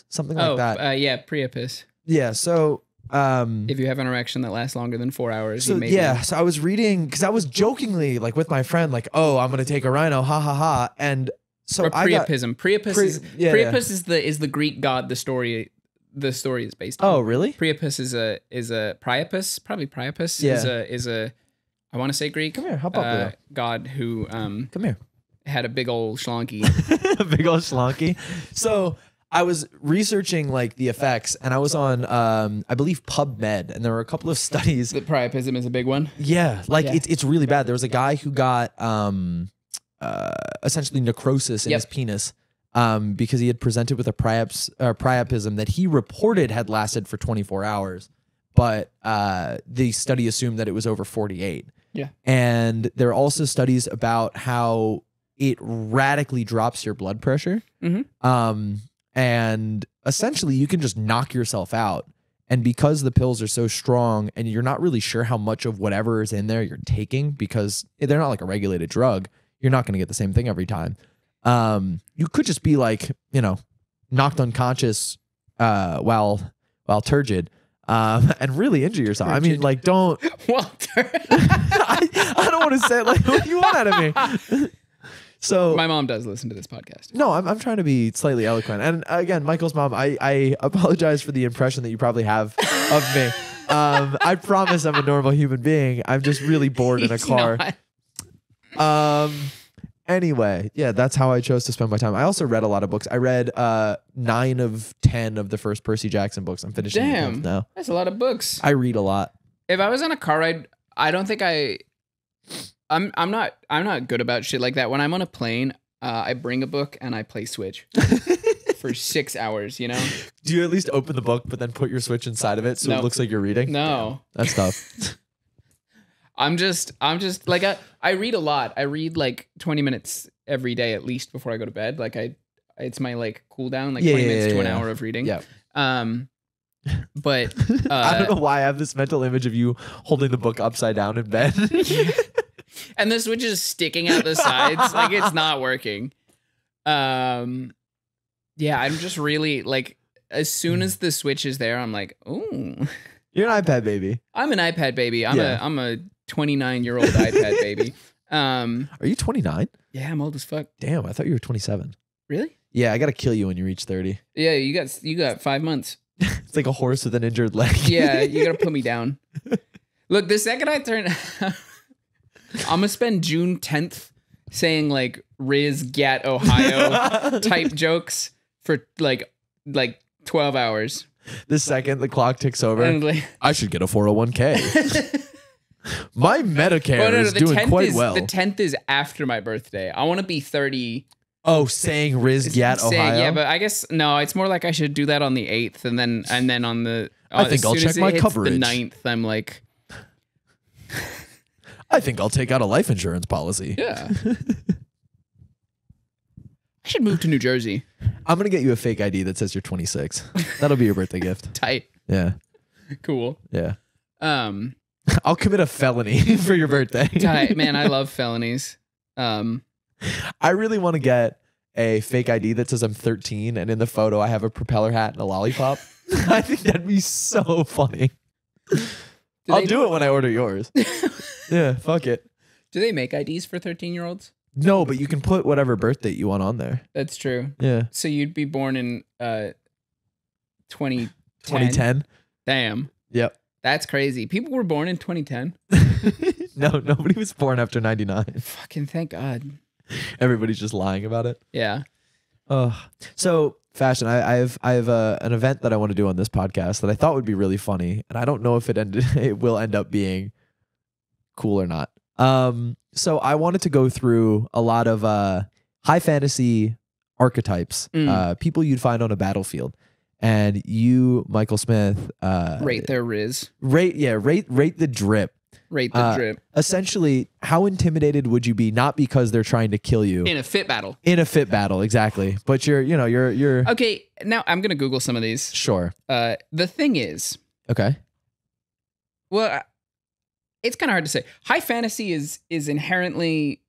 Something like that. Priapus. Yeah, so if you have an erection that lasts longer than 4 hours, so so I was reading because I was jokingly like with my friend, like, oh, I'm gonna take a rhino, ha ha ha. And so or Priapism. Priapus is the Greek god the story is based on. Oh, really? Priapus is a Priapus, probably Priapus is a I want to say Greek. Come here, hop up there. God who come here. Had a big old schlonky. A big old schlonky. So I was researching like the effects, and I was on I believe PubMed, and there were a couple of studies. The priapism is a big one. Yeah, like it's really bad. There was a guy who got essentially necrosis in his penis because he had presented with a priapism that he reported had lasted for 24 hours, but the study assumed that it was over 48. Yeah. And there are also studies about how it radically drops your blood pressure. Mm-hmm. And essentially you can just knock yourself out. And because the pills are so strong and you're not really sure how much of whatever is in there you're taking, because they're not like a regulated drug, you're not going to get the same thing every time. You could just be like, knocked unconscious while turgid. And really injure yourself. I mean, like, don't. Walter. I don't want to say it like, what do you want out of me? So my mom does listen to this podcast. No, I'm trying to be slightly eloquent. And again, Michael's mom, I apologize for the impression that you probably have of me. I promise I'm a normal human being. I'm just really bored in a car. Anyway, yeah, that's how I chose to spend my time. I also read a lot of books. I read 9 of 10 of the first Percy Jackson books. I'm finishing them now. That's a lot of books. I read a lot. If I was on a car ride, I don't think I'm not good about shit like that. When I'm on a plane, I bring a book and I play Switch for 6 hours, Do you at least open the book but then put your Switch inside of it so it looks like you're reading? No. Damn, that's tough. I'm just like I read a lot. I read like 20 minutes every day at least before I go to bed. Like it's my like cool down, like 20 minutes to an hour of reading. Yeah. But I don't know why I have this mental image of you holding the book upside down in bed. And the Switch is sticking out the sides. Like it's not working. Yeah, I'm just really like, as soon as the Switch is there, I'm like, ooh. You're an iPad baby. I'm an iPad baby. I'm a 29-year-old iPad baby. Are you 29? Yeah, I'm old as fuck. Damn, I thought you were 27. Really? Yeah, I gotta kill you when you reach 30. Yeah, you got 5 months. It's like a horse with an injured leg. Yeah, you gotta put me down. Look, the second I turn, I'm gonna spend June 10th saying like Riz Gat Ohio type jokes for like 12 hours. The second the clock ticks over, and like, I should get a 401k. My Medicare is doing quite well. The 10th is after my birthday. I want to be 30. Oh, saying Riz Gat Ohio? Yeah, but I guess, no, it's more like I should do that on the 8th. And then on the... I think I'll check my coverage. The 9th, I'm like... I think I'll take out a life insurance policy. Yeah. I should move to New Jersey. I'm going to get you a fake ID that says you're 26. That'll be your birthday gift. Tight. Yeah. Cool. Yeah. I'll commit a felony for your birthday. Tight. Man, I love felonies. I really want to get a fake ID that says I'm 13 and in the photo I have a propeller hat and a lollipop. I think that'd be so funny. I'll do it when I order yours. Yeah, fuck it. Do they make IDs for 13-year-olds? No, but you can put whatever birth date you want on there. That's true. Yeah. So you'd be born in 2010? 2010. Damn. Yep. That's crazy. People were born in 2010? No, nobody was born after 99. Fucking thank God. Everybody's just lying about it. Yeah. So fashion. I have an event that I want to do on this podcast that I thought would be really funny, and I don't know if it will end up being cool or not. So I wanted to go through a lot of high fantasy archetypes, people you'd find on a battlefield, and you, Michael Smith, rate their riz. Rate the drip. Rate the drip. Essentially, how intimidated would you be? Not because they're trying to kill you in a fit battle. In a fit battle, exactly. But you're okay. Now I'm gonna Google some of these. Sure. The thing is, okay. Well, it's kind of hard to say. High fantasy is inherently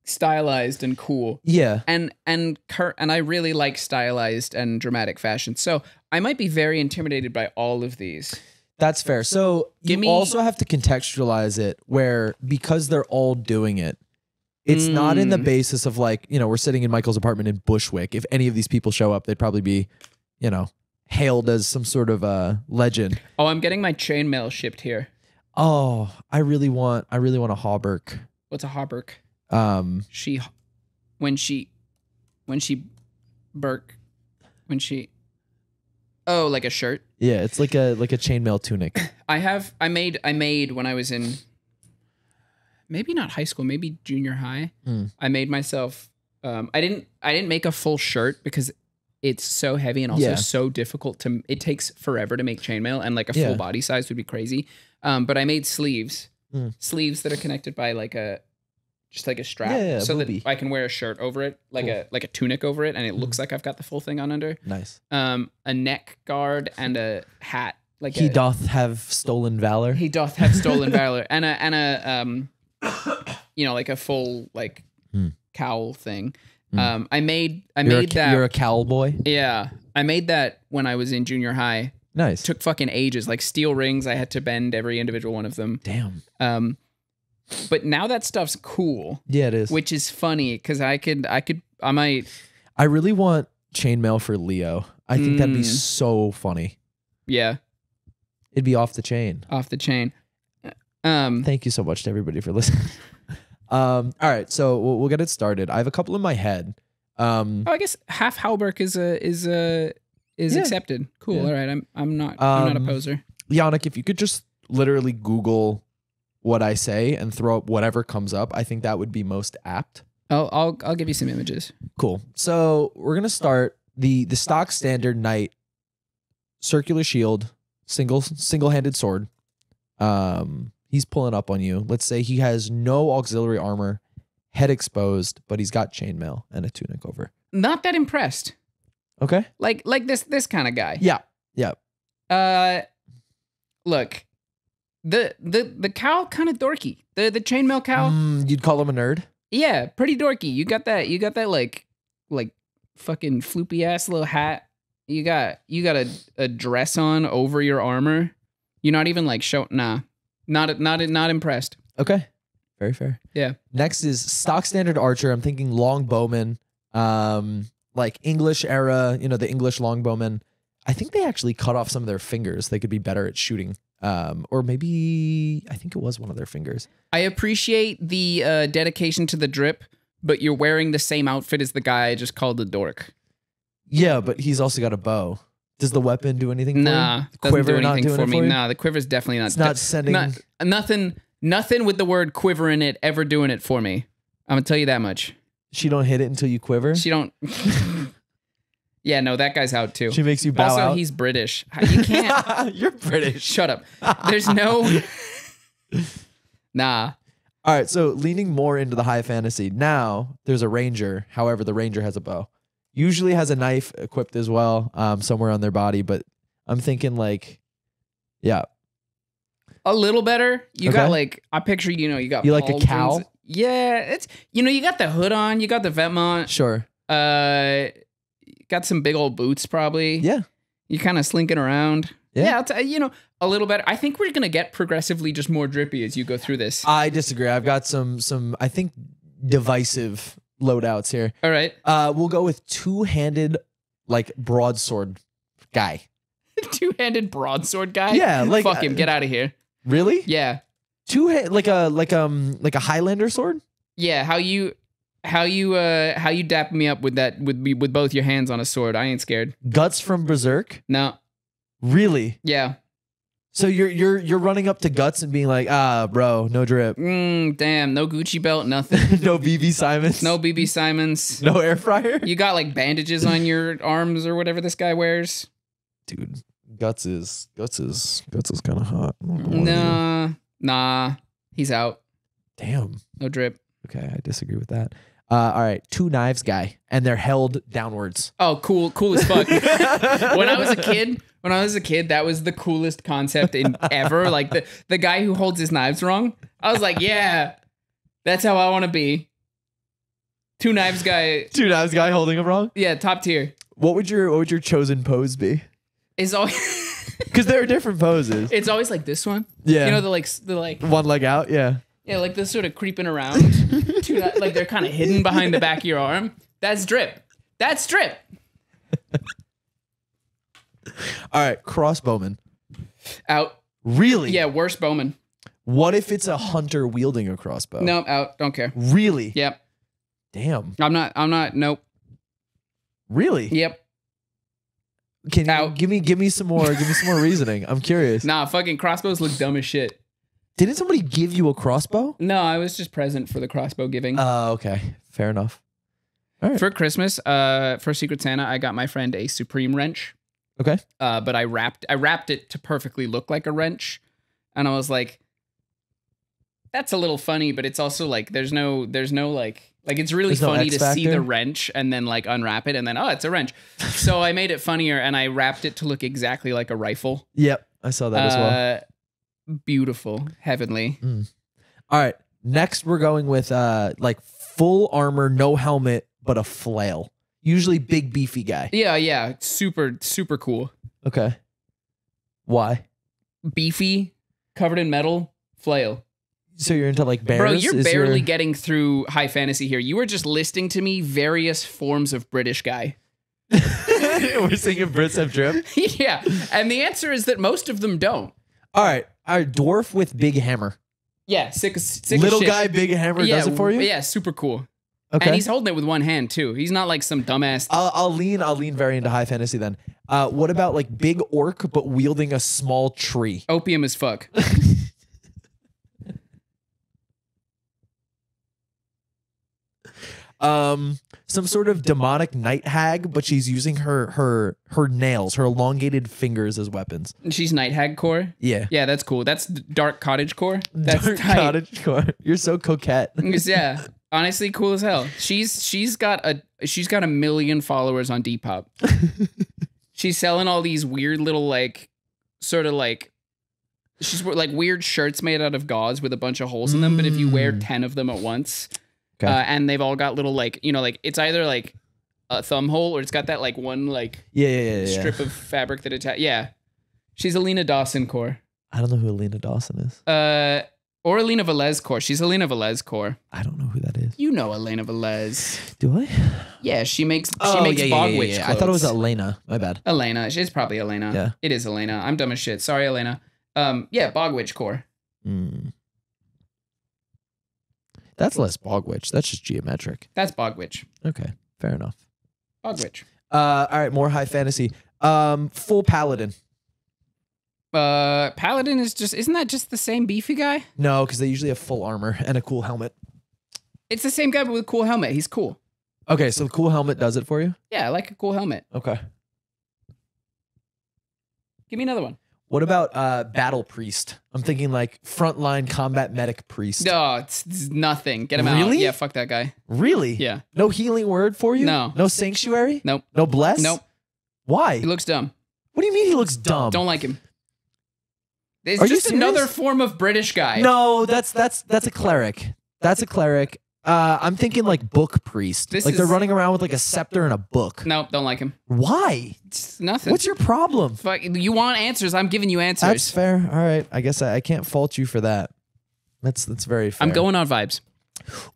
stylized and cool. Yeah. And I really like stylized and dramatic fashion. So I might be very intimidated by all of these. That's fair. So you also have to contextualize it where, because they're all doing it, it's not in the basis of like, we're sitting in Michael's apartment in Bushwick. If any of these people show up, they'd probably be, hailed as some sort of a legend. Oh, I'm getting my chainmail shipped here. Oh, I really want a hauberk. What's a hauberk? Oh, like a shirt? Yeah, it's like a chainmail tunic. I made when I was in maybe not high school, maybe junior high. I made myself I didn't make a full shirt because it's so heavy and also so difficult it takes forever to make chainmail, and like a full body size would be crazy. But I made sleeves that are connected by like a strap, so that I can wear a shirt over it, like a tunic over it, and it looks like I've got the full thing on under. Nice. A neck guard and a hat. Like he doth have stolen valor. He doth have stolen valor, and a like a full like cowl thing. I made that. You're a cowboy. Yeah, I made that when I was in junior high. Nice. Took fucking ages. Like steel rings, I had to bend every individual one of them. Damn. But now that stuff's cool. Yeah, it is. Which is funny because I might. I really want chainmail for Leo. I think that'd be so funny. Yeah. It'd be off the chain. Off the chain. Thank you so much to everybody for listening. All right, so we'll get it started. I have a couple in my head. I guess half hauberk is accepted. Cool. Yeah. All right. I'm not a poser. Yannick, if you could just literally Google what I say and throw up whatever comes up, I think that would be most apt. I'll give you some images. Cool. So we're gonna start the stock standard knight, circular shield, single-handed sword. He's pulling up on you. Let's say he has no auxiliary armor, head exposed, but he's got chainmail and a tunic over. Not that impressed. Okay. Like this kind of guy. Yeah. Yeah. Look, the cowl kind of dorky. The chainmail cowl. You'd call him a nerd? Yeah, pretty dorky. You got that like fucking floopy ass little hat. You got a dress on over your armor. You're not even like not impressed. Okay. Very fair. Yeah. Next is stock standard archer. I'm thinking longbowman. Like English era, the English longbowmen. I think they actually cut off some of their fingers. They could be better at shooting. Or maybe I think it was one of their fingers. I appreciate the dedication to the drip, but you're wearing the same outfit as the guy I just called a dork. Yeah, but he's also got a bow. Does the weapon do anything for you? Nah, doesn't do anything for me. Nah, the quiver's definitely not. It's not sending... Nothing with the word quiver in it ever doing it for me. I'm going to tell you that much. She don't hit it until you quiver? She don't... Yeah, no, that guy's out too. She makes you bow out? Also, he's British. You can't... You're British. Shut up. There's no... Nah. All right, so leaning more into the high fantasy. Now, there's a ranger. However, the ranger has a bow. Usually has a knife equipped as well, somewhere on their body, but I'm thinking like, yeah. A little better. You got like, I picture, you got... You like a cowl? Yeah, it's, you got the hood on, you got the Vetmont. Sure. Got some big old boots probably. Yeah. You kind of slinking around. Yeah. A little better. I think we're going to get progressively just more drippy as you go through this. I disagree. I've got some I think, divisive loadouts here. All right. We'll go with two-handed, like, broadsword guy. Two-handed broadsword guy? Yeah. Like, fuck him. Get out of here. Really? Yeah. Like a Highlander sword? Yeah. How you... How you dapping me up with that with both your hands on a sword? I ain't scared. Guts from Berserk? No. Really? Yeah. So you're running up to Guts and being like, bro, no drip. Damn, no Gucci belt, nothing. No BB Simons. No BB Simons. No air fryer. You got like bandages on your arms or whatever this guy wears. Dude, Guts is kind of hot. Nah, he's out. Damn. No drip. Okay, I disagree with that. All right, 2 knives guy, and they're held downwards. Oh, cool as fuck. When I was a kid, that was the coolest concept in ever. Like the guy who holds his knives wrong. I was like, yeah, that's how I want to be. 2 knives guy. 2 knives guy holding them wrong. Yeah, top tier. What would your chosen pose be? It's always because there are different poses. It's always like this one. Yeah, you know the like one leg out. Yeah. Yeah, like this sort of creeping around. Like they're kind of hidden behind the back of your arm. That's drip. That's drip. All right, crossbowman. Out. Really? Yeah, worst bowman. What if it's a hunter wielding a crossbow? No, out. Don't care. Really? Yep. Damn. I'm not. Nope. Really? Yep. Can you give me some more reasoning? I'm curious. Nah, fucking crossbows look dumb as shit. Didn't somebody give you a crossbow? No, I was just present for the crossbow giving. Okay. Fair enough. All right. For Christmas, for Secret Santa, I got my friend a Supreme wrench. Okay. But I wrapped it to perfectly look like a wrench. And I was like, that's a little funny, but it's also like there's no like it's really funny to see the wrench and then like unwrap it and then it's a wrench. So I made it funnier and I wrapped it to look exactly like a rifle. Yep. I saw that as well. Beautiful, heavenly. All right, next we're going with like full armor, no helmet, but a flail. Usually big beefy guy. Yeah, super cool. Okay. Why? Beefy, covered in metal, flail. So you're into like bears? Bro, you're barely getting through high fantasy here. You were just listing to me various forms of British guy. We're singing Brits have drip? Yeah, and the answer is that most of them don't. All right, our dwarf with big hammer. Yeah, sick little as shit. Guy, big hammer does it for you? Yeah, super cool. Okay. And he's holding it with one hand too. He's not like some dumbass. I'll lean very into high fantasy then. What about like big orc but wielding a small tree? Opium as fuck. Some sort of demonic night hag, but she's using her nails, her elongated fingers as weapons. She's night hag core. Yeah, that's cool. That's dark cottage core. That's dark tight. Cottage core. You're so coquette. Yeah, honestly, cool as hell. She's got a million followers on Depop. She's selling all these weird little like sort of like. She's like weird shirts made out of gauze with a bunch of holes in them, but if you wear 10 of them at once. Okay. And they've all got little like, you know, like it's either like a thumb hole or it's got that like one like strip of fabric that attaches. Yeah. She's Alina Dawson core. I don't know who Alina Dawson is. Or Elena Velez core. She's Elena Velez core. I don't know who that is. You know Elena Velez. Do I? Yeah, she makes bog witch clothes. I thought it was Elena. My bad. Elena. It's probably Elena. Yeah. It is Elena. I'm dumb as shit. Sorry, Elena. Yeah, bog witch core. That's less bog witch. That's just geometric. That's bog witch. Okay, fair enough. Bog witch. All right, more high fantasy. Full paladin. Paladin isn't that just the same beefy guy? No, because they usually have full armor and a cool helmet. It's the same guy but with a cool helmet. He's cool. Okay, so the cool helmet does it for you? Yeah, I like a cool helmet. Okay. Give me another one. What about battle priest? I'm thinking like frontline combat medic priest. No, it's nothing. Get him out. Really? Yeah, fuck that guy. Really? Yeah. No healing word for you? No. No sanctuary? Nope. No bless? Nope. Why? He looks dumb. What do you mean he looks dumb? Don't like him. It's just another form of British guy. No, that's a cleric. That's a cleric. I'm thinking like book priest. They're running around with like a scepter and a book. Nope, don't like him. Why? It's nothing. What's your problem? Fuck, you want answers? I'm giving you answers. That's fair. All right. I guess I can't fault you for that. That's very fair. I'm going on vibes.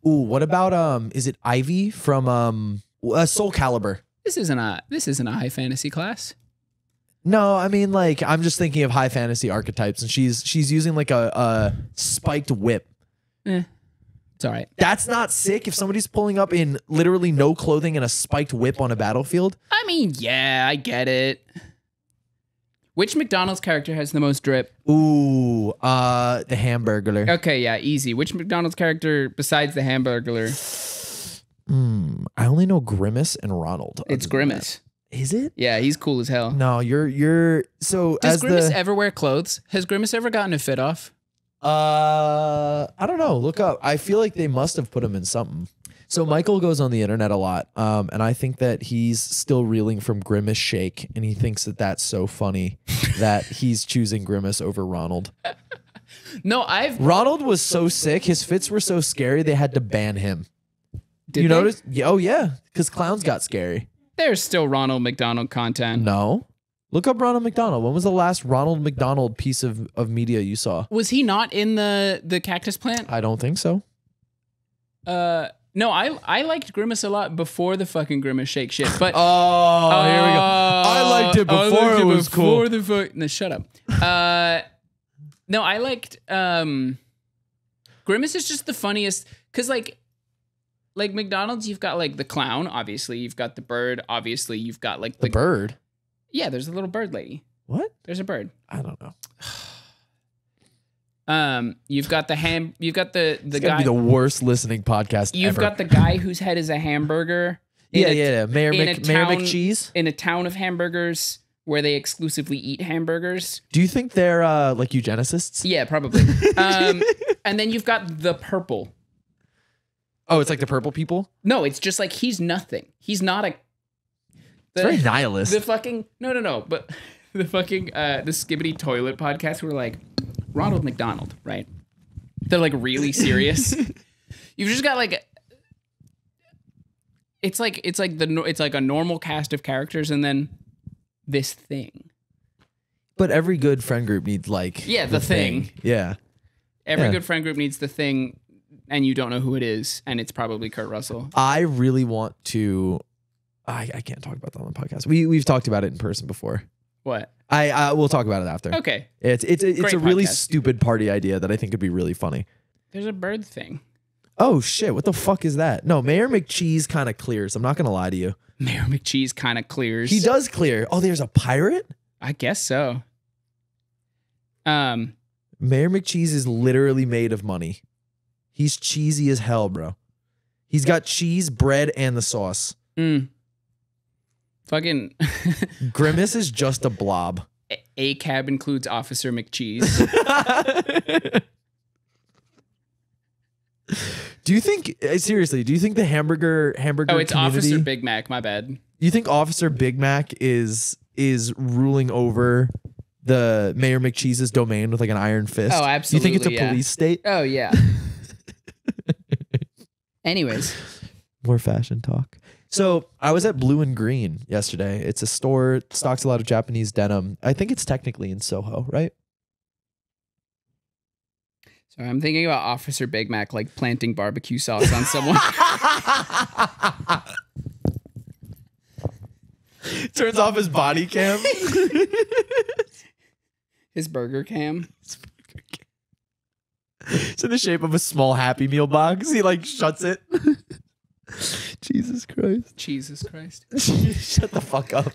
Ooh, what about is it Ivy from Soul Calibur? This isn't a high fantasy class. No, I mean like I'm just thinking of high fantasy archetypes, and she's using like a spiked whip. It's all right. That's not sick if somebody's pulling up in literally no clothing and a spiked whip on a battlefield. I mean, yeah, I get it. Which McDonald's character has the most drip? Ooh, the Hamburglar. Okay, yeah, easy. Which McDonald's character besides the Hamburglar? I only know Grimace and Ronald. It's Grimace. Is it? Yeah, he's cool as hell. No, you're so. Does Grimace ever wear clothes? Has Grimace ever gotten a fit off? I don't know. Look up. I feel like they must have put him in something. So Michael goes on the internet a lot, and I think that he's still reeling from Grimace Shake, and he thinks that that's so funny that he's choosing Grimace over Ronald. No, Ronald was so sick. His fits were so scary, they had to ban him. Did you notice? Oh, yeah, because clowns got scary. There's still Ronald McDonald content. No. Look up Ronald McDonald. When was the last Ronald McDonald piece of media you saw? Was he not in the cactus plant? I don't think so. No, I liked Grimace a lot before the fucking Grimace Shake shit. But here we go. I liked it before it was cool. No, shut up. No, I liked Grimace is just the funniest because like McDonald's, you've got like the clown, obviously, you've got the bird, obviously, you've got like the bird. Yeah, there's a little bird lady. What? There's a bird. I don't know. You've got you've got the guy. Be the worst listening podcast You've ever. got the guy whose head is a hamburger. Yeah. Mayor McCheese. In a town of hamburgers where they exclusively eat hamburgers. Do you think they're like eugenicists? Yeah, probably. And then you've got the purple. Oh, it's like the purple people? No, it's just like he's nothing. He's not a. It's very nihilist. The fucking no, but the fucking the Skibbity Toilet podcast were like Ronald McDonald, right? They're like really serious. You've just got like it's like a normal cast of characters and then this thing. But every good friend group needs like the thing. Yeah. Every good friend group needs the thing, and you don't know who it is, and it's probably Kurt Russell. I really want to. I can't talk about that on the podcast. We've talked about it in person before. What? We'll talk about it after. Okay. It's a really podcast. stupid party idea that I think would be really funny. There's a bird thing. Oh shit! What the fuck is that? No, Mayor McCheese kind of clears. I'm not gonna lie to you. Mayor McCheese kind of clears. He does clear. Oh, there's a pirate? I guess so. Mayor McCheese is literally made of money. He's cheesy as hell, bro. He's got cheese, bread, and the sauce. Fucking Grimace is just a blob. A cab includes Officer McCheese. Do you think seriously? Do you think the hamburger? Oh, it's Officer Big Mac. My bad. You think Officer Big Mac is ruling over the Mayor McCheese's domain with like an iron fist? Oh, absolutely. You think it's a police state? Oh yeah. Anyways, more fashion talk. So I was at Blue and Green yesterday. It's a store, stocks a lot of Japanese denim. I think it's technically in Soho, right? So I'm thinking about Officer Big Mac like planting barbecue sauce on someone. Turns off his body cam. His burger cam. It's in the shape of a small Happy Meal box. He like shuts it. Jesus Christ. Shut the fuck up.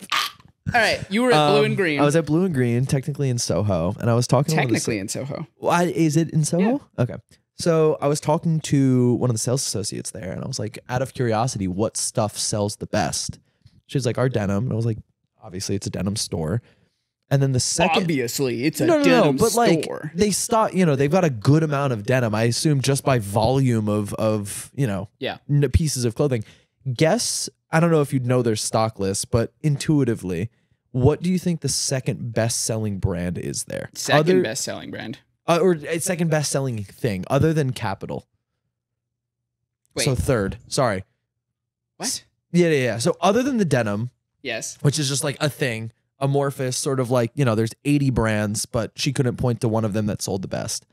All right, you were at Blue and Green. I was at Blue and Green, technically in Soho, and I was talking technically in Soho. Why is it in Soho? Yeah. Okay. So I was talking to one of the sales associates there, and I was like, out of curiosity, what stuff sells the best? She was like, our denim. And I was like, obviously, it's a denim store. And then the second, obviously, it's a denim but store. Like they stock, they've got a good amount of denim. I assume just by volume of pieces of clothing. Guess, I don't know if you'd know their stock list, but intuitively, what do you think the second best-selling brand is there? Second best-selling brand, or second best-selling thing other than Kapital? Wait. So third. Sorry. What? Yeah. So other than the denim, yes, which is just like a thing. Amorphous, sort of like, there's 80 brands, but she couldn't point to one of them that sold the best.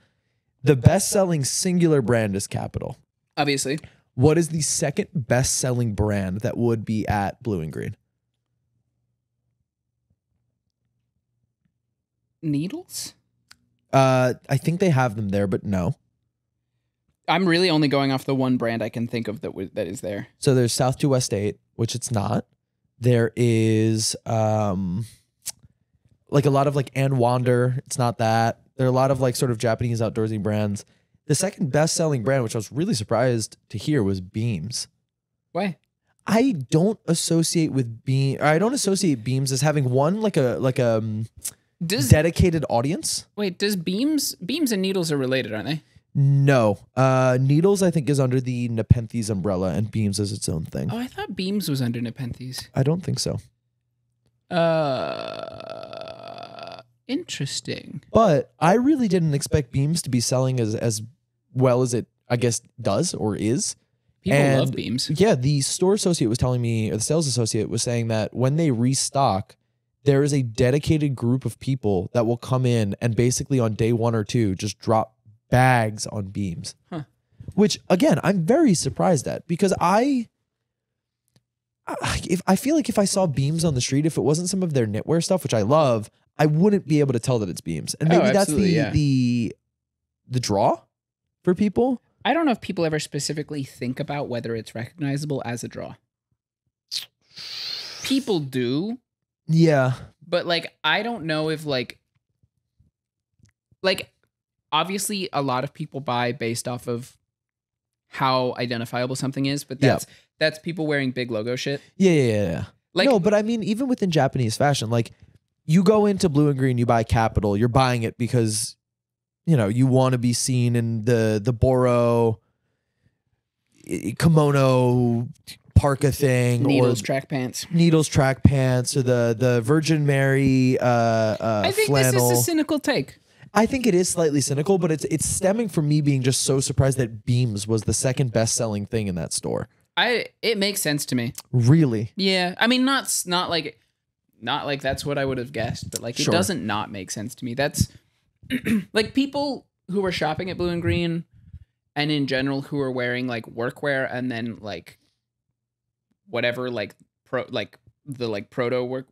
The best-selling singular brand is Kapital. Obviously. What is the second best-selling brand that would be at Blue and Green? Needles? I think they have them there, but no. I'm really only going off the one brand I can think of that is there. So there's South to West 8, which it's not. There is like a lot of like Ann Wander. It's not that. There are a lot of like sort of Japanese outdoorsy brands. The second best selling brand, which I was really surprised to hear, was Beams. Why? I don't associate Beams as having one like a dedicated audience. Wait, does Beams and Needles are related, aren't they? No. Needles, I think, is under the Nepenthes umbrella, and Beams is its own thing. Oh, I thought Beams was under Nepenthes. I don't think so. Interesting. But I really didn't expect Beams to be selling as well as it, I guess, does or is. People love Beams. Yeah, the store associate was telling me, or the sales associate was saying that when they restock, there is a dedicated group of people that will come in and basically on day 1 or 2 just drop bags on Beams. Huh. Which, again, I'm very surprised at, because I feel like if I saw Beams on the street, if it wasn't some of their knitwear stuff, which I love, I wouldn't be able to tell that it's Beams. And maybe that's the draw for people. I don't know if people ever specifically think about whether it's recognizable as a draw. People do. Yeah. But like, I don't know if like obviously a lot of people buy based off of how identifiable something is, but that's people wearing big logo shit. Yeah. Like, no, but I mean, even within Japanese fashion, like you go into blue and green, you buy Kapital, you're buying it because, you know, you want to be seen in the Boro kimono parka thing, Needles or track pants, or the Virgin Mary I think flannel. This is a cynical take. I think it is slightly cynical, but it's stemming from me being just so surprised that Beams was the second best selling thing in that store. It makes sense to me. Really? Yeah. I mean, not like that's what I would have guessed, but like, it doesn't not make sense to me. That's like people who are shopping at Blue and Green and in general who are wearing like workwear and then like whatever, like proto work,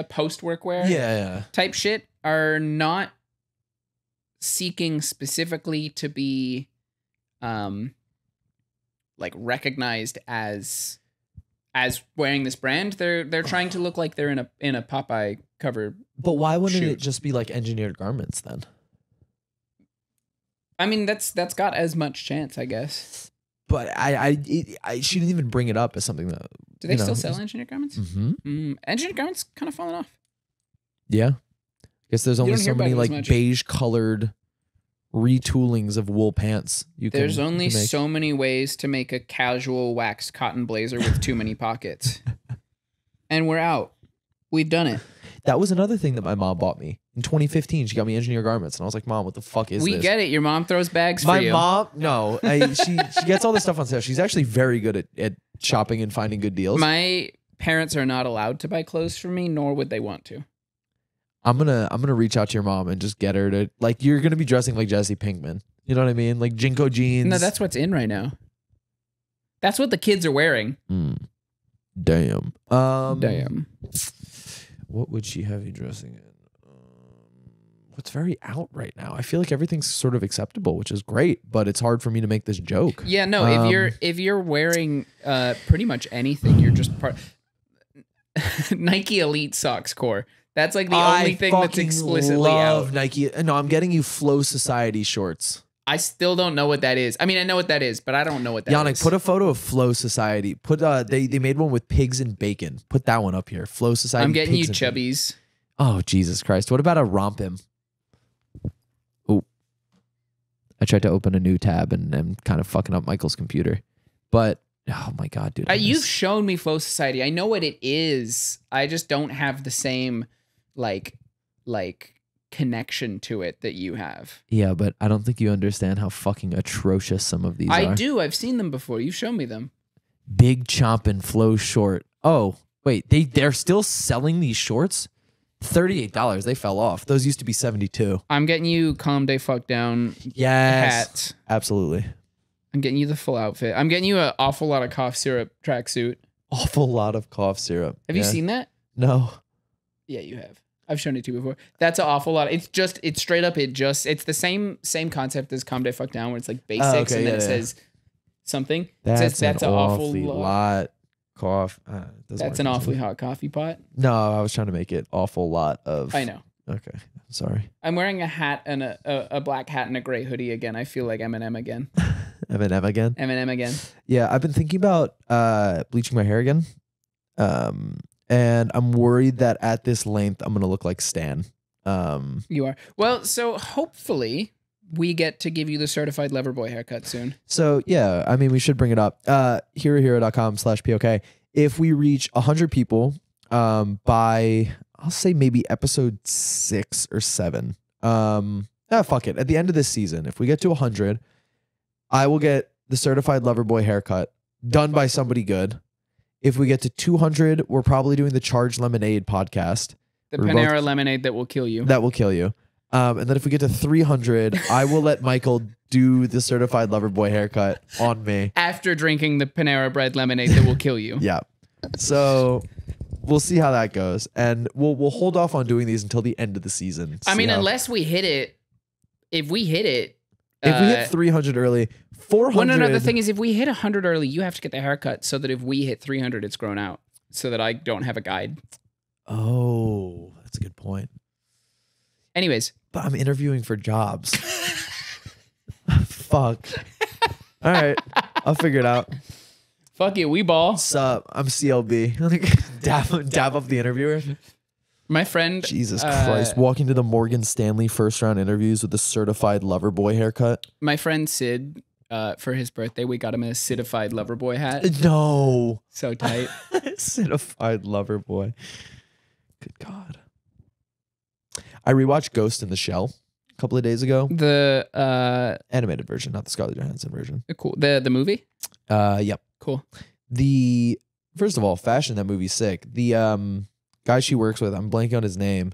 post workwear type shit are not seeking specifically to be like recognized as wearing this brand. They're trying to look like they're in a Popeye cover. But why wouldn't it just be like engineered garments then? I mean, that's got as much chance, I guess. But she didn't even bring it up as something that. Do they still sell engineered garments? Mm-hmm. Engineered garments kind of fallen off. Yeah. I guess there's only so many like beige colored retoolings of wool pants. There's only so many ways to make a casual waxed cotton blazer with too many pockets. And we're out. We've done it. That was another thing that my mom bought me. In 2015, she got me engineered garments. And I was like, Mom, what the fuck is this? We get it. Your mom throws bags for you. My mom, no. She gets all this stuff on sale. She's actually very good at shopping and finding good deals. My parents are not allowed to buy clothes for me, nor would they want to. I'm gonna reach out to your mom and just get her to, like, you're gonna be dressing like Jesse Pinkman. You know what I mean? Like Jinko jeans. No, that's what's in right now. That's what the kids are wearing. Damn. Damn. What would she have you dressing in? What's very out right now? I feel like everything's sort of acceptable, which is great, but it's hard for me to make this joke. Yeah, no. If you're wearing pretty much anything, you're just part. Nike Elite Socks Core. That's like the only thing that's explicitly out. Nike. No, I'm getting you Flow Society shorts. I still don't know what that is. I mean, I know what that is, but I don't know what that is. Yannick, put a photo of Flow Society. Put they made one with pigs and bacon. Put that one up here. Flow Society. I'm getting you chubbies. Oh, Jesus Christ. What about a Rompim? Oh. I tried to open a new tab and I'm kind of fucking up Michael's computer. But oh my God, dude. You've shown me Flow Society. I know what it is. I just don't have the same like connection to it that you have. Yeah, but I don't think you understand how fucking atrocious some of these are. I do. I've seen them before. You've shown me them. Big chompin' Flow short. Oh, wait. They're still selling these shorts? $38. They fell off. Those used to be $72. I'm getting you Calm Day Fuck Down hat. Absolutely. I'm getting you the full outfit. I'm getting you an awful lot of cough syrup tracksuit. Awful lot of cough syrup. Have you seen that? No. Yeah, you have. I've shown it to you before. That's an awful lot. It's straight up. It's the same concept as Calm Day Fuck Down, where it's like basics and then it says something. That's an awfully lot. That's an awfully hot coffee pot. No, I was trying to make it awful lot of. I know. Okay, sorry. I'm wearing a hat and a black hat and a gray hoodie again. I feel like Eminem again. Eminem again? Eminem again. Yeah, I've been thinking about bleaching my hair again. And I'm worried that at this length, I'm going to look like Stan. You are. Well, so hopefully we get to give you the certified lover boy haircut soon. So, yeah, I mean, we should bring it up. herohero.com/POK. If we reach 100 people by, I'll say maybe episode 6 or 7. Fuck it. At the end of this season, if we get to 100, I will get the certified lover boy haircut done by somebody good. If we get to 200, we're probably doing the Charged Lemonade podcast. The Panera lemonade that will kill you. That will kill you. And then if we get to 300, I will let Michael do the certified lover boy haircut on me. After drinking the Panera bread lemonade that will kill you. Yeah. So we'll see how that goes. And we'll hold off on doing these until the end of the season. I mean, unless we hit it. If we hit it. If we hit 300 early, 400. Well, no. The thing is, if we hit 100 early, you have to get the haircut so that if we hit 300, it's grown out. So that I don't have a guide. Oh, that's a good point. Anyways. But I'm interviewing for jobs. Fuck. All right. I'll figure it out. Fuck it. We ball. Sup? I'm CLB. dab up the interviewer. My friend. Jesus Christ. Walking to the Morgan Stanley first round interviews with a certified lover boy haircut. My friend Sid, for his birthday, we got him a Sidified lover boy hat. No. So tight. Sidified lover boy. Good God. I rewatched Ghost in the Shell a couple of days ago. The animated version, not the Scarlett Johansson version. Cool. The movie? Yep. Cool. First of all, fashion, that movie's sick. The guy she works with, I'm blanking on his name.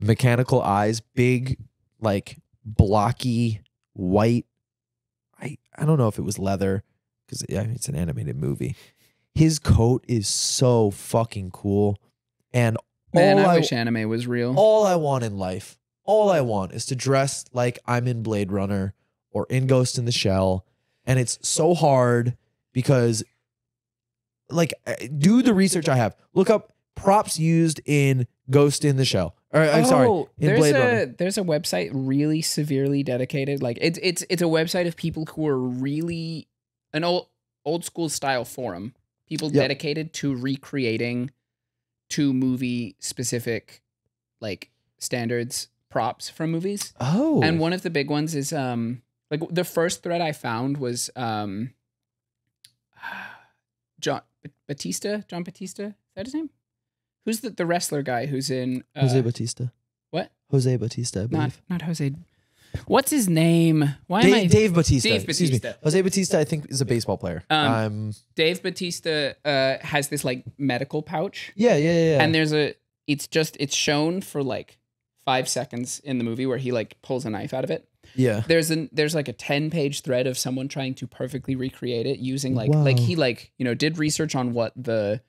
Mechanical eyes, big, like blocky white. I don't know if it was leather because it's an animated movie. His coat is so fucking cool. And man, I wish anime was real. All I want in life, all I want is to dress like I'm in Blade Runner or in Ghost in the Shell. And it's so hard because, like, do the research I have. Look up props used in Ghost in the Shell. Or, I'm sorry, in Blade Runner. There's a website really severely dedicated. Like it's a website of people who are really an old school style forum. People dedicated to recreating to movie specific like standards props from movies. Oh. And one of the big ones is like the first thread I found was John Batista? Is that his name? Who's the wrestler guy who's in Jose Batista? What? Jose Batista, I believe. Not Jose. What's his name? Dave Batista. Dave Excuse me. Jose Batista, I think, is a baseball player. Dave Batista has this like medical pouch. Yeah. And it's shown for like 5 seconds in the movie where he like pulls a knife out of it. Yeah. There's like a 10-page thread of someone trying to perfectly recreate it using like he did research on what the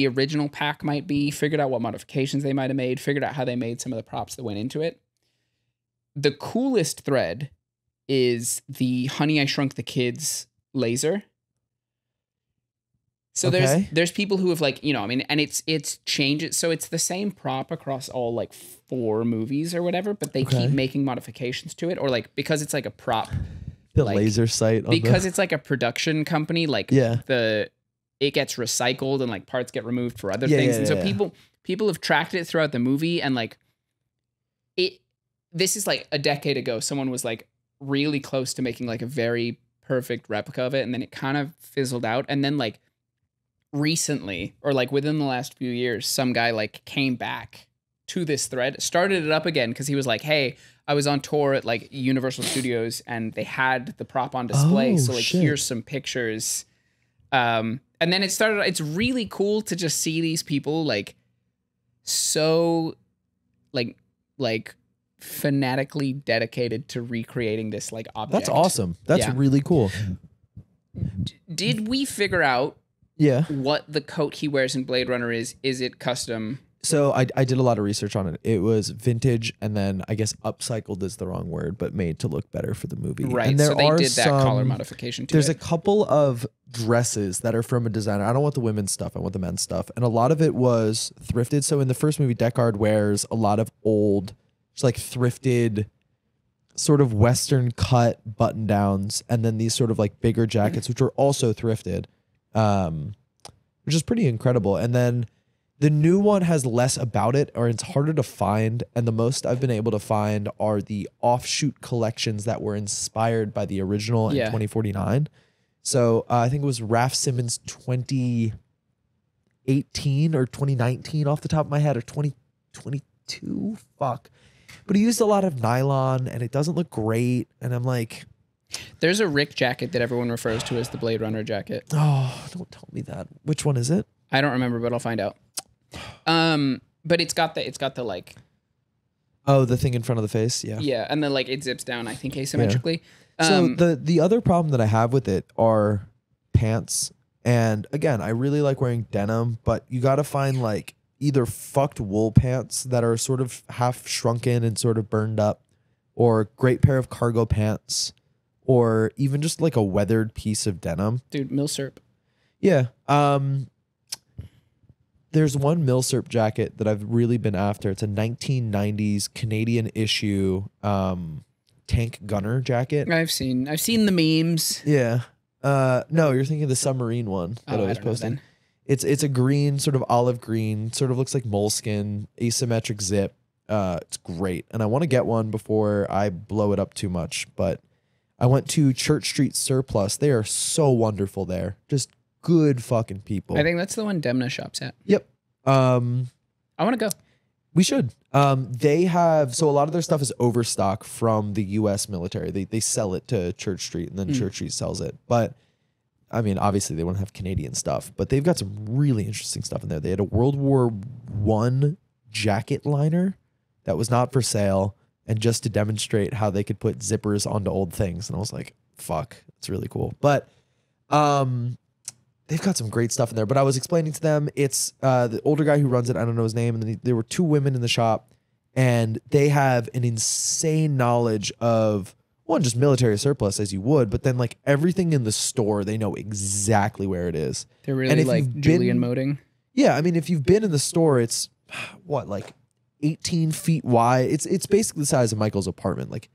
original pack might be, figured out what modifications they might have made, figured out how they made some of the props that went into it. The coolest thread is the Honey, I Shrunk the Kids laser. So there's people who have and it's changed. So it's the same prop across all like 4 movies or whatever, but they keep making modifications to it, or like because it's like a prop. The laser sight. Because it's like a production company, it gets recycled and like parts get removed for other things. And so people have tracked it throughout the movie, and like this is like a decade ago, someone was like really close to making like a very perfect replica of it. And then it kind of fizzled out. And then like recently, or like within the last few years, some guy like came back to this thread, started it up again. Cause he was like, hey, I was on tour at like Universal Studios and they had the prop on display. So like, here's some pictures. And then it's really cool to just see these people like so like fanatically dedicated to recreating this like object. That's awesome. That's really cool. Did we figure out what the coat he wears in Blade Runner is? Is it custom So I did a lot of research on it. It was vintage and then I guess upcycled is the wrong word, but made to look better for the movie. Right. And there so they are did that collar modification to There's it. a couple of dresses that are from a designer. I don't want the women's stuff. I want the men's stuff. And a lot of it was thrifted. So in the first movie, Deckard wears a lot of old, just like thrifted, sort of Western cut button downs. And then these sort of like bigger jackets, which are also thrifted, which is pretty incredible. And then the new one has less about it, or it's harder to find. And the most I've been able to find are the offshoot collections that were inspired by the original in 2049. So I think it was Raf Simons 2018 or 2019 off the top of my head, or 2022. Fuck. But he used a lot of nylon and it doesn't look great. And I'm like, there's a Rick jacket that everyone refers to as the Blade Runner jacket. Oh, don't tell me that. Which one is it? I don't remember, but I'll find out. But it's got the like, oh, the thing in front of the face. Yeah. Yeah. And then like it zips down, I think asymmetrically. Yeah. So the other problem that I have with it are pants. And again, I really like wearing denim, but you got to find like either fucked wool pants that are sort of half shrunken and sort of burned up, or a great pair of cargo pants, or even just like a weathered piece of denim. Dude, Milsurp. Yeah. There's one Milsurp jacket that I've really been after. It's a 1990s Canadian issue tank gunner jacket. I've seen the memes. Yeah. No, you're thinking of the submarine one that I was posting. It's a green, sort of olive green, sort of looks like moleskin, asymmetric zip. It's great. And I want to get one before I blow it up too much. But I went to Church Street Surplus. They are so wonderful there. Just good fucking people. I think that's the one Demna shops at. Yep. I want to go. We should. They have, so a lot of their stuff is overstock from the U.S. military. They sell it to Church Street, and then Church Street sells it. But I mean, obviously they won't have Canadian stuff, but they've got some really interesting stuff in there. They had a World War I jacket liner that was not for sale, and just to demonstrate how they could put zippers onto old things. And I was like, fuck, it's really cool. But they've got some great stuff in there. But I was explaining to them, it's the older guy who runs it, I don't know his name, and then there were two women in the shop, and they have an insane knowledge of, one, just military surplus, as you would, but then like everything in the store, they know exactly where it is. They're really like Julian Moding. Yeah, I mean, if you've been in the store, it's what, like 18 feet wide. It's basically the size of Michael's apartment, like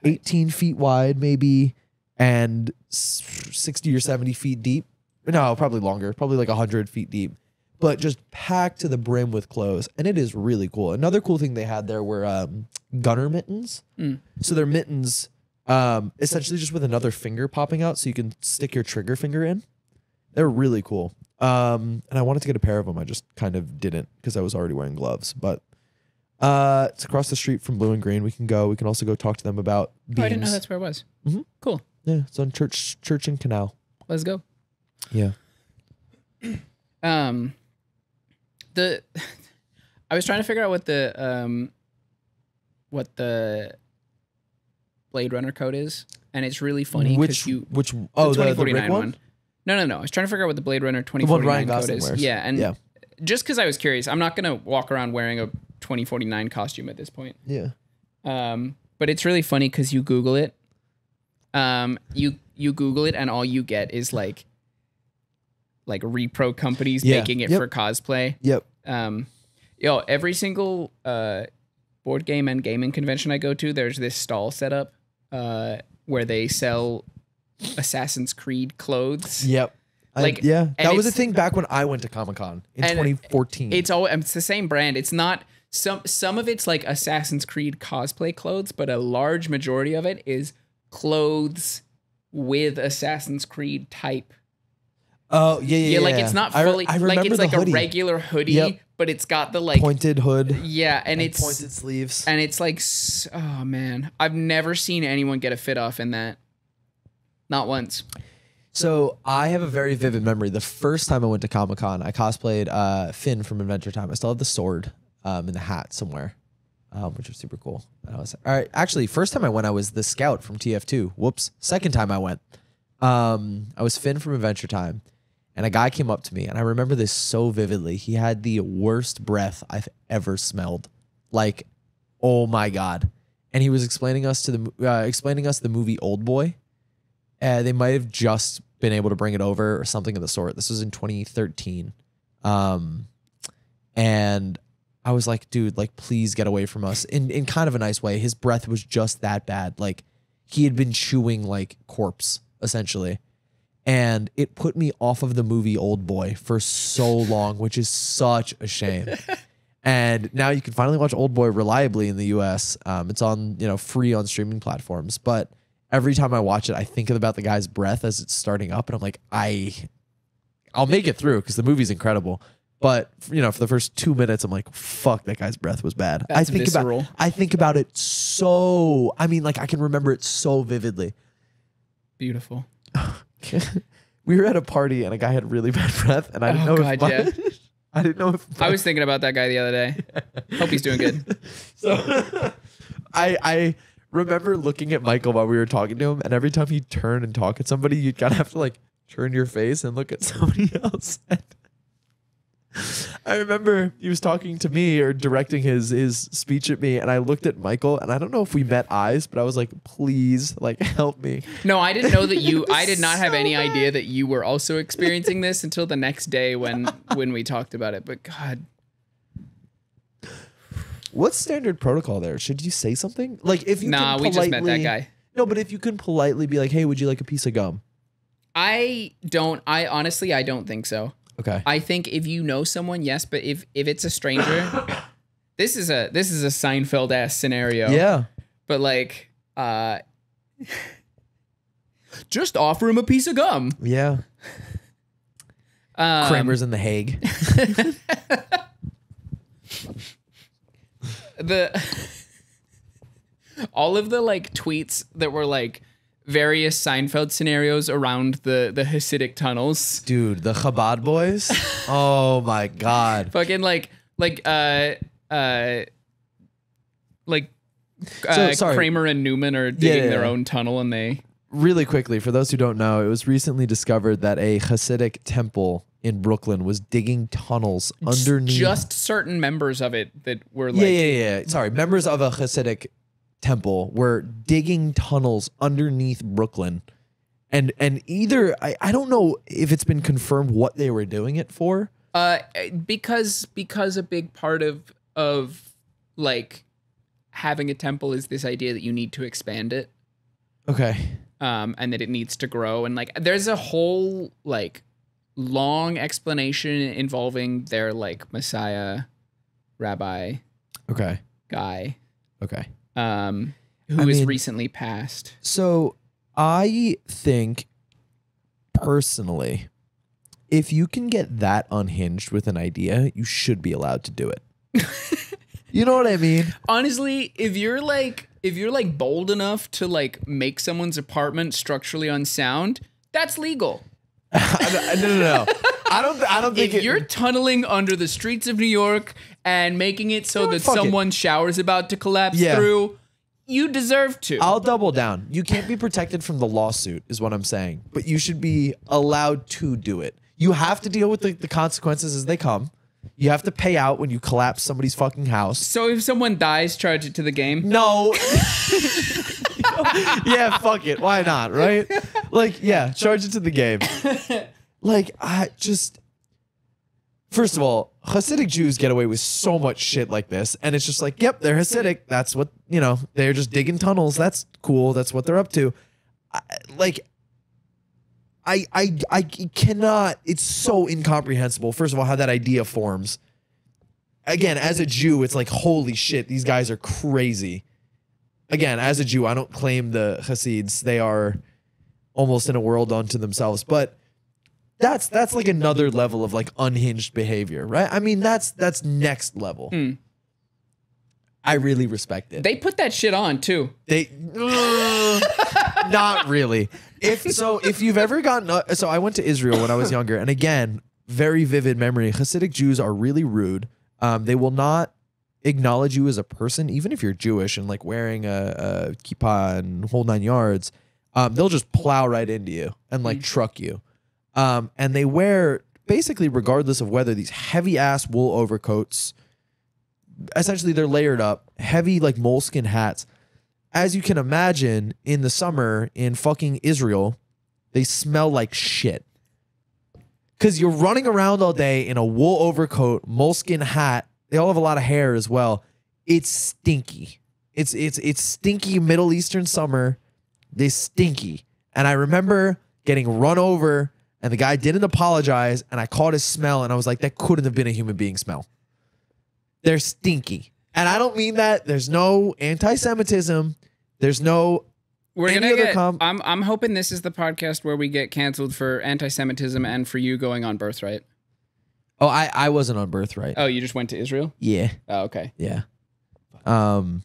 18 feet wide maybe, and 60 or 70 feet deep. No, probably longer, probably like 100 feet deep, but just packed to the brim with clothes. And it is really cool. Another cool thing they had there were gunner mittens. So they're mittens essentially just with another finger popping out so you can stick your trigger finger in. They're really cool. And I wanted to get a pair of them. I just kind of didn't because I was already wearing gloves. But it's across the street from Blue and Green. We can go. We can also go talk to them about beams. Oh, I didn't know that's where it was. Cool. Yeah, it's on Church and Canal. Let's go. Yeah. I was trying to figure out what the Blade Runner code is, and it's really funny because the 2049 one. No. I was trying to figure out what the Blade Runner 2049 code is. Wears. Yeah, and just because I was curious, I'm not gonna walk around wearing a 2049 costume at this point. Yeah. But it's really funny because you Google it. You Google it, and all you get is like repro companies making it for cosplay. Yep. Every single board game and gaming convention I go to, there's this stall set up where they sell Assassin's Creed clothes. Yep. That was a thing back when I went to Comic-Con in 2014. It's the same brand. It's not some of it's like Assassin's Creed cosplay clothes, but a large majority of it is clothes with Assassin's Creed type. Oh, yeah. Like it's not fully like it's like a regular hoodie, but it's got the like pointed hood. Yeah, and it's pointed sleeves. And it's like, oh man, I've never seen anyone get a fit off in that. Not once. So I have a very vivid memory. The first time I went to Comic-Con, I cosplayed Finn from Adventure Time. I still have the sword in the hat somewhere, which was super cool. And I was all right. Actually, first time I went, I was the scout from TF2. Whoops. Second time I went, I was Finn from Adventure Time. And a guy came up to me, and I remember this so vividly. He had the worst breath I've ever smelled. Like, oh my God. And he was explaining us the movie Old Boy. They might have just been able to bring it over or something of the sort. This was in 2013. And I was like, dude, like, please get away from us. In kind of a nice way. His breath was just that bad. Like, he had been chewing like corpse, essentially. And it put me off of the movie Old Boy for so long, which is such a shame. And now you can finally watch Old Boy reliably in the US. It's on, free on streaming platforms. But every time I watch it, I think about the guy's breath as it's starting up. And I'm like, I'll make it through because the movie's incredible. But, for the first 2 minutes, I'm like, fuck, that guy's breath was bad. That's visceral. I think about it so, I can remember it so vividly. Beautiful. We were at a party and a guy had really bad breath, and I didn't know if I didn't know if I was thinking about that guy the other day. Hope he's doing good. So I remember looking at Michael while we were talking to him, and every time he'd turn and talk at somebody, you'd kind of have to like turn your face and look at somebody else. I remember he was talking to me or directing his speech at me, and I looked at Michael, and I don't know if we met eyes, but I was like, please, like, help me. No, I didn't know that I did not have any idea that you were also experiencing this until the next day when we talked about it. But God. What's standard protocol there? Should you say something? Like, if you can we just met that guy. No, but if you can politely be like, hey, would you like a piece of gum? I honestly don't think so. Okay. I think if you know someone, yes, but if it's a stranger, this is a Seinfeld ass scenario. Yeah. But like, just offer him a piece of gum. Yeah. Kramer's in The Hague. All of the like tweets that were like various Seinfeld scenarios around the Hasidic tunnels. Dude, the Chabad boys. Oh my God. Fucking Kramer and Newman are digging their own tunnel, and they... Really quickly, for those who don't know, it was recently discovered that a Hasidic temple in Brooklyn was digging tunnels underneath... Just certain members of it that were like... Yeah. Sorry, members of a Hasidic temple were digging tunnels underneath Brooklyn, and either I don't know if it's been confirmed what they were doing it for. Because a big part of like having a temple is this idea that you need to expand it. Okay. And that it needs to grow, and like there's a whole like long explanation involving their like Messiah rabbi guy. Okay. Who is recently passed. So I think personally, if you can get that unhinged with an idea, you should be allowed to do it. You know what I mean? Honestly, if you're like bold enough to like make someone's apartment structurally unsound, that's legal. No. I don't think if you're tunneling under the streets of New York and making it so that someone's shower is about to collapse through, you deserve to. I'll double down. You can't be protected from the lawsuit, is what I'm saying. But you should be allowed to do it. You have to deal with the consequences as they come. You have to pay out when you collapse somebody's fucking house. So if someone dies, charge it to the game? No. Yeah, fuck it. Why not, right? Like, yeah, charge it to the game. Like, first of all, Hasidic Jews get away with so much shit like this. And it's just like, yep, they're Hasidic. That's what, they're just digging tunnels. That's cool. That's what they're up to. I cannot, it's so incomprehensible. First of all, how that idea forms. Again, as a Jew, it's like, holy shit, these guys are crazy. Again, as a Jew, I don't claim the Hasids. They are almost in a world unto themselves. But that's like another level of like unhinged behavior, right? I mean, that's next level. I really respect it. They put that shit on too. Not really. If you've ever gotten, so I went to Israel when I was younger, and again, very vivid memory. Hasidic Jews are really rude. They will not acknowledge you as a person, even if you're Jewish and like wearing a kippah and whole 9 yards. They'll just plow right into you and like truck you. And they wear, basically regardless of weather, these heavy ass wool overcoats. Essentially, they're layered up, heavy like moleskin hats. As you can imagine, in the summer in fucking Israel, they smell like shit. Because you're running around all day in a wool overcoat, moleskin hat. They all have a lot of hair as well. It's stinky. It's stinky Middle Eastern summer. They stinky. And I remember getting run over and the guy didn't apologize and I caught his smell and I was like, that couldn't have been a human being smell. They're stinky. And I don't mean that. There's no anti-Semitism. There's no I'm hoping this is the podcast where we get canceled for anti-Semitism and for you going on Birthright. Oh, I wasn't on Birthright. Oh, you just went to Israel? Yeah. Oh, okay. Yeah. I'm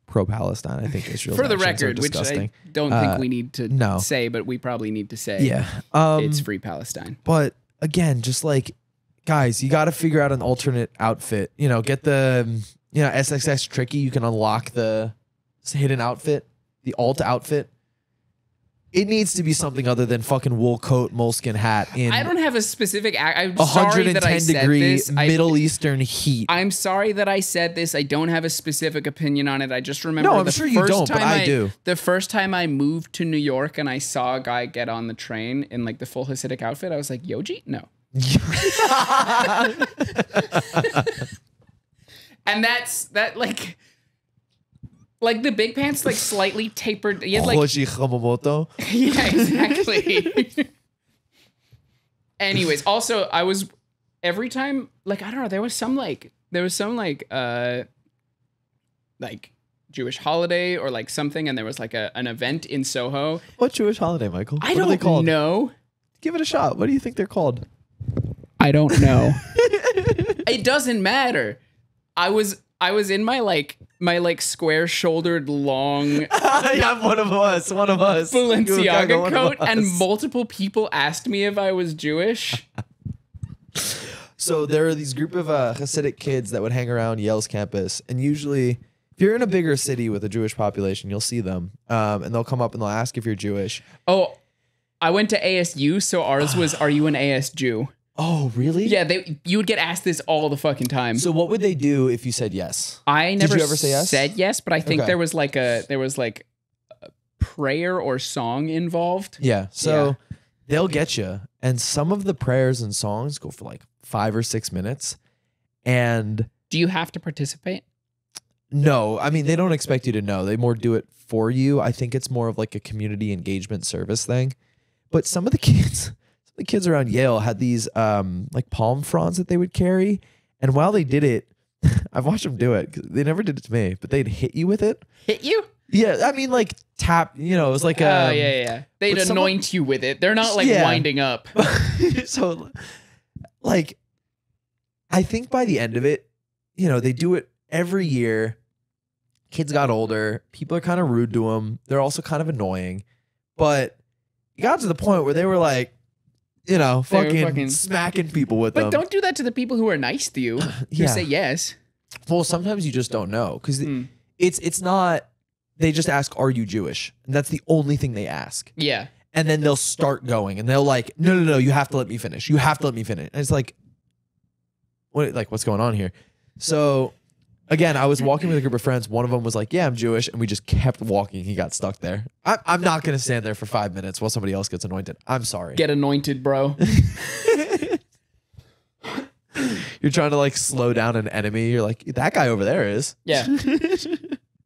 pro-Palestine. I think Israel's for the actions are record, which disgusting. I don't think we need to say, but we probably need to say. Yeah. It's free Palestine. But again, just like, guys, you got to figure out an alternate outfit. You know, get the SXS Tricky. You can unlock the hidden outfit, the alt outfit. It needs to be something other than fucking wool coat, moleskin hat. I don't have a specific. I'm sorry that I said this. Middle Eastern heat. I'm sorry that I said this. I don't have a specific opinion on it. I just remember. No, I'm sure you don't, but I do. The first time I moved to New York and I saw a guy get on the train in like the full Hasidic outfit, I was like, Yoji? No. And that like the big pants like slightly tapered. He had like yeah, exactly. Anyways, also I was every time like I don't know, there was some Jewish holiday or like something, and there was like an event in Soho. What Jewish holiday, Michael? I don't know. Give it a shot. What do you think they're called? I don't know. It doesn't matter. I was in my square shouldered long yeah, one of us Balenciaga coat, and multiple people asked me if I was Jewish. So there are these group of Hasidic kids that would hang around Yale's campus, and usually if you're in a bigger city with a Jewish population, you'll see them, and they'll come up and they'll ask if you're Jewish. Oh, I went to ASU, so ours was, are you an AS Jew? Oh, really? Yeah, you would get asked this all the fucking time. So what would they do if you said yes? I never Did you ever say yes? Said yes, but I think there was like a prayer or song involved. Yeah. So they'll get you, and some of the prayers and songs go for like 5 or 6 minutes. And do you have to participate? No, I mean they don't expect you to know. They more do it for you. I think it's more of like a community engagement service thing. But some of the kids. The kids around Yale had these like palm fronds that they would carry, and while they did it, I've watched them do it. They never did it to me, but they'd hit you with it. Hit you? Yeah, I mean like tap. You know, it was like yeah. They'd anoint you with it. They're not like winding up. So, like, I think by the end of it, you know, they do it every year. Kids got older. People are kind of rude to them. They're also kind of annoying, but it got to the point where they were like, you know, fucking smacking people with them. But don't do that to the people who are nice to you. Who say yes. Well, sometimes you just don't know because it's not. They just ask, "Are you Jewish?" And that's the only thing they ask. Yeah. And then they'll start going, and they'll like, "No, you have to let me finish. You have to let me finish." And it's like, what's going on here? So, again, I was walking with a group of friends. One of them was like, "Yeah, I'm Jewish," and we just kept walking. He got stuck there. I'm not going to stand there for 5 minutes while somebody else gets anointed. I'm sorry. Get anointed, bro. You're trying to like slow down an enemy. You're like, that guy over there is. Yeah.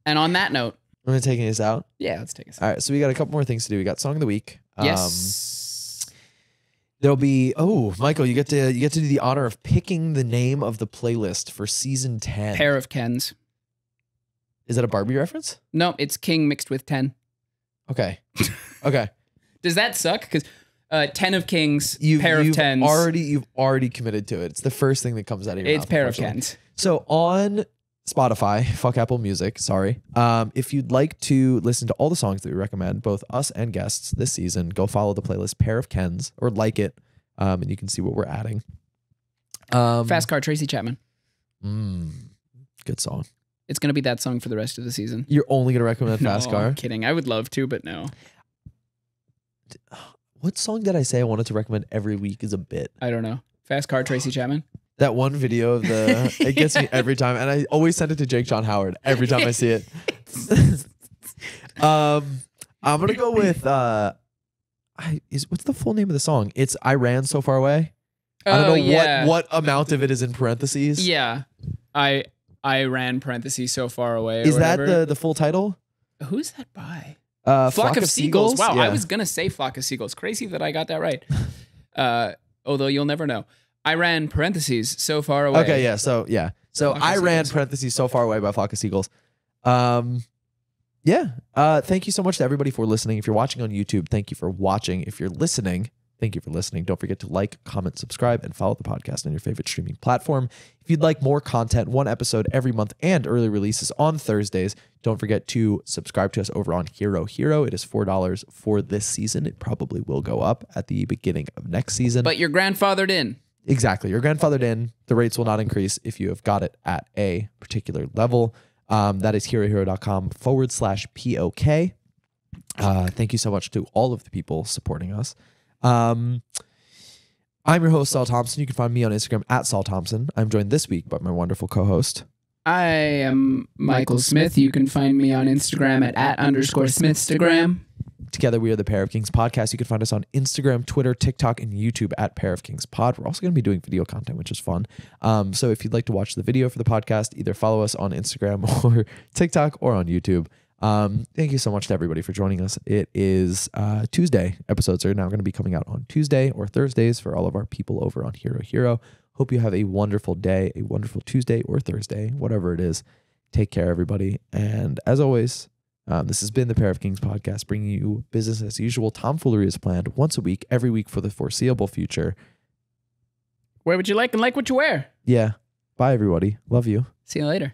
And on that note, I'm going to take us out. Yeah, let's take us out. All right, so we got a couple more things to do. We got Song of the Week. Yes. There'll be Michael, you get to do the honor of picking the name of the playlist for season 10. Pair of Kens. Is that a Barbie reference? No, it's King mixed with 10. Okay. Okay. Does that suck? Because 10 of Kings, pair of Tens. You've already committed to it. It's the first thing that comes out of your mouth. It's pair of Kens. So on Spotify, fuck Apple Music, sorry. If you'd like to listen to all the songs that we recommend, both us and guests this season, go follow the playlist Pair of Kens or like it, and you can see what we're adding. Fast Car, Tracy Chapman. Good song. It's going to be that song for the rest of the season. You're only going to recommend Fast Car? I'm kidding. I would love to, but no. What song did I say I wanted to recommend every week is a bit? I don't know. Fast Car, Tracy Chapman. That one video of it gets me every time. And I always send it to Jake John Howard every time I see it. I'm going to go with, what's the full name of the song? It's I Ran So Far Away. I don't know what amount of it is in parentheses. Yeah. I ran parentheses so far away. Is that the full title? Who's that by? Flock of Seagulls. Wow, yeah. I was gonna say Flock of Seagulls. Crazy that I got that right. Although you'll never know. I ran parentheses so far away. Okay, yeah. So I ran parentheses so far away by Flock of Seagulls. Thank you so much to everybody for listening. If you're watching on YouTube, thank you for watching. If you're listening, thank you for listening. Don't forget to like, comment, subscribe, and follow the podcast on your favorite streaming platform. If you'd like more content, one episode every month and early releases on Thursdays, don't forget to subscribe to us over on Hero Hero. It is $4 for this season. It probably will go up at the beginning of next season. But you're grandfathered in. Exactly. You're grandfathered in. The rates will not increase if you have got it at a particular level. That is herohero.com/POK. Thank you so much to all of the people supporting us. I'm your host, Sol Thompson. You can find me on Instagram at Sol Thompson. I'm joined this week by my wonderful co-host. I am Michael Smith. You can find me on Instagram at @_Smithstagram. Together, we are the Pair of Kings podcast. You can find us on Instagram, Twitter, TikTok, and YouTube at Pair of Kings Pod. We're also going to be doing video content, which is fun. So if you'd like to watch the video for the podcast, either follow us on Instagram or TikTok or on YouTube. Thank you so much to everybody for joining us. It is Tuesday. Episodes are now going to be coming out on Tuesday or Thursdays for all of our people over on Hero Hero. Hope you have a wonderful day, a wonderful Tuesday or Thursday, whatever it is. Take care, everybody. And as always, this has been the Pair of Kings podcast, bringing you business as usual. Tomfoolery is planned once a week, every week for the foreseeable future. Wear what you like and like what you wear. Yeah. Bye, everybody. Love you. See you later.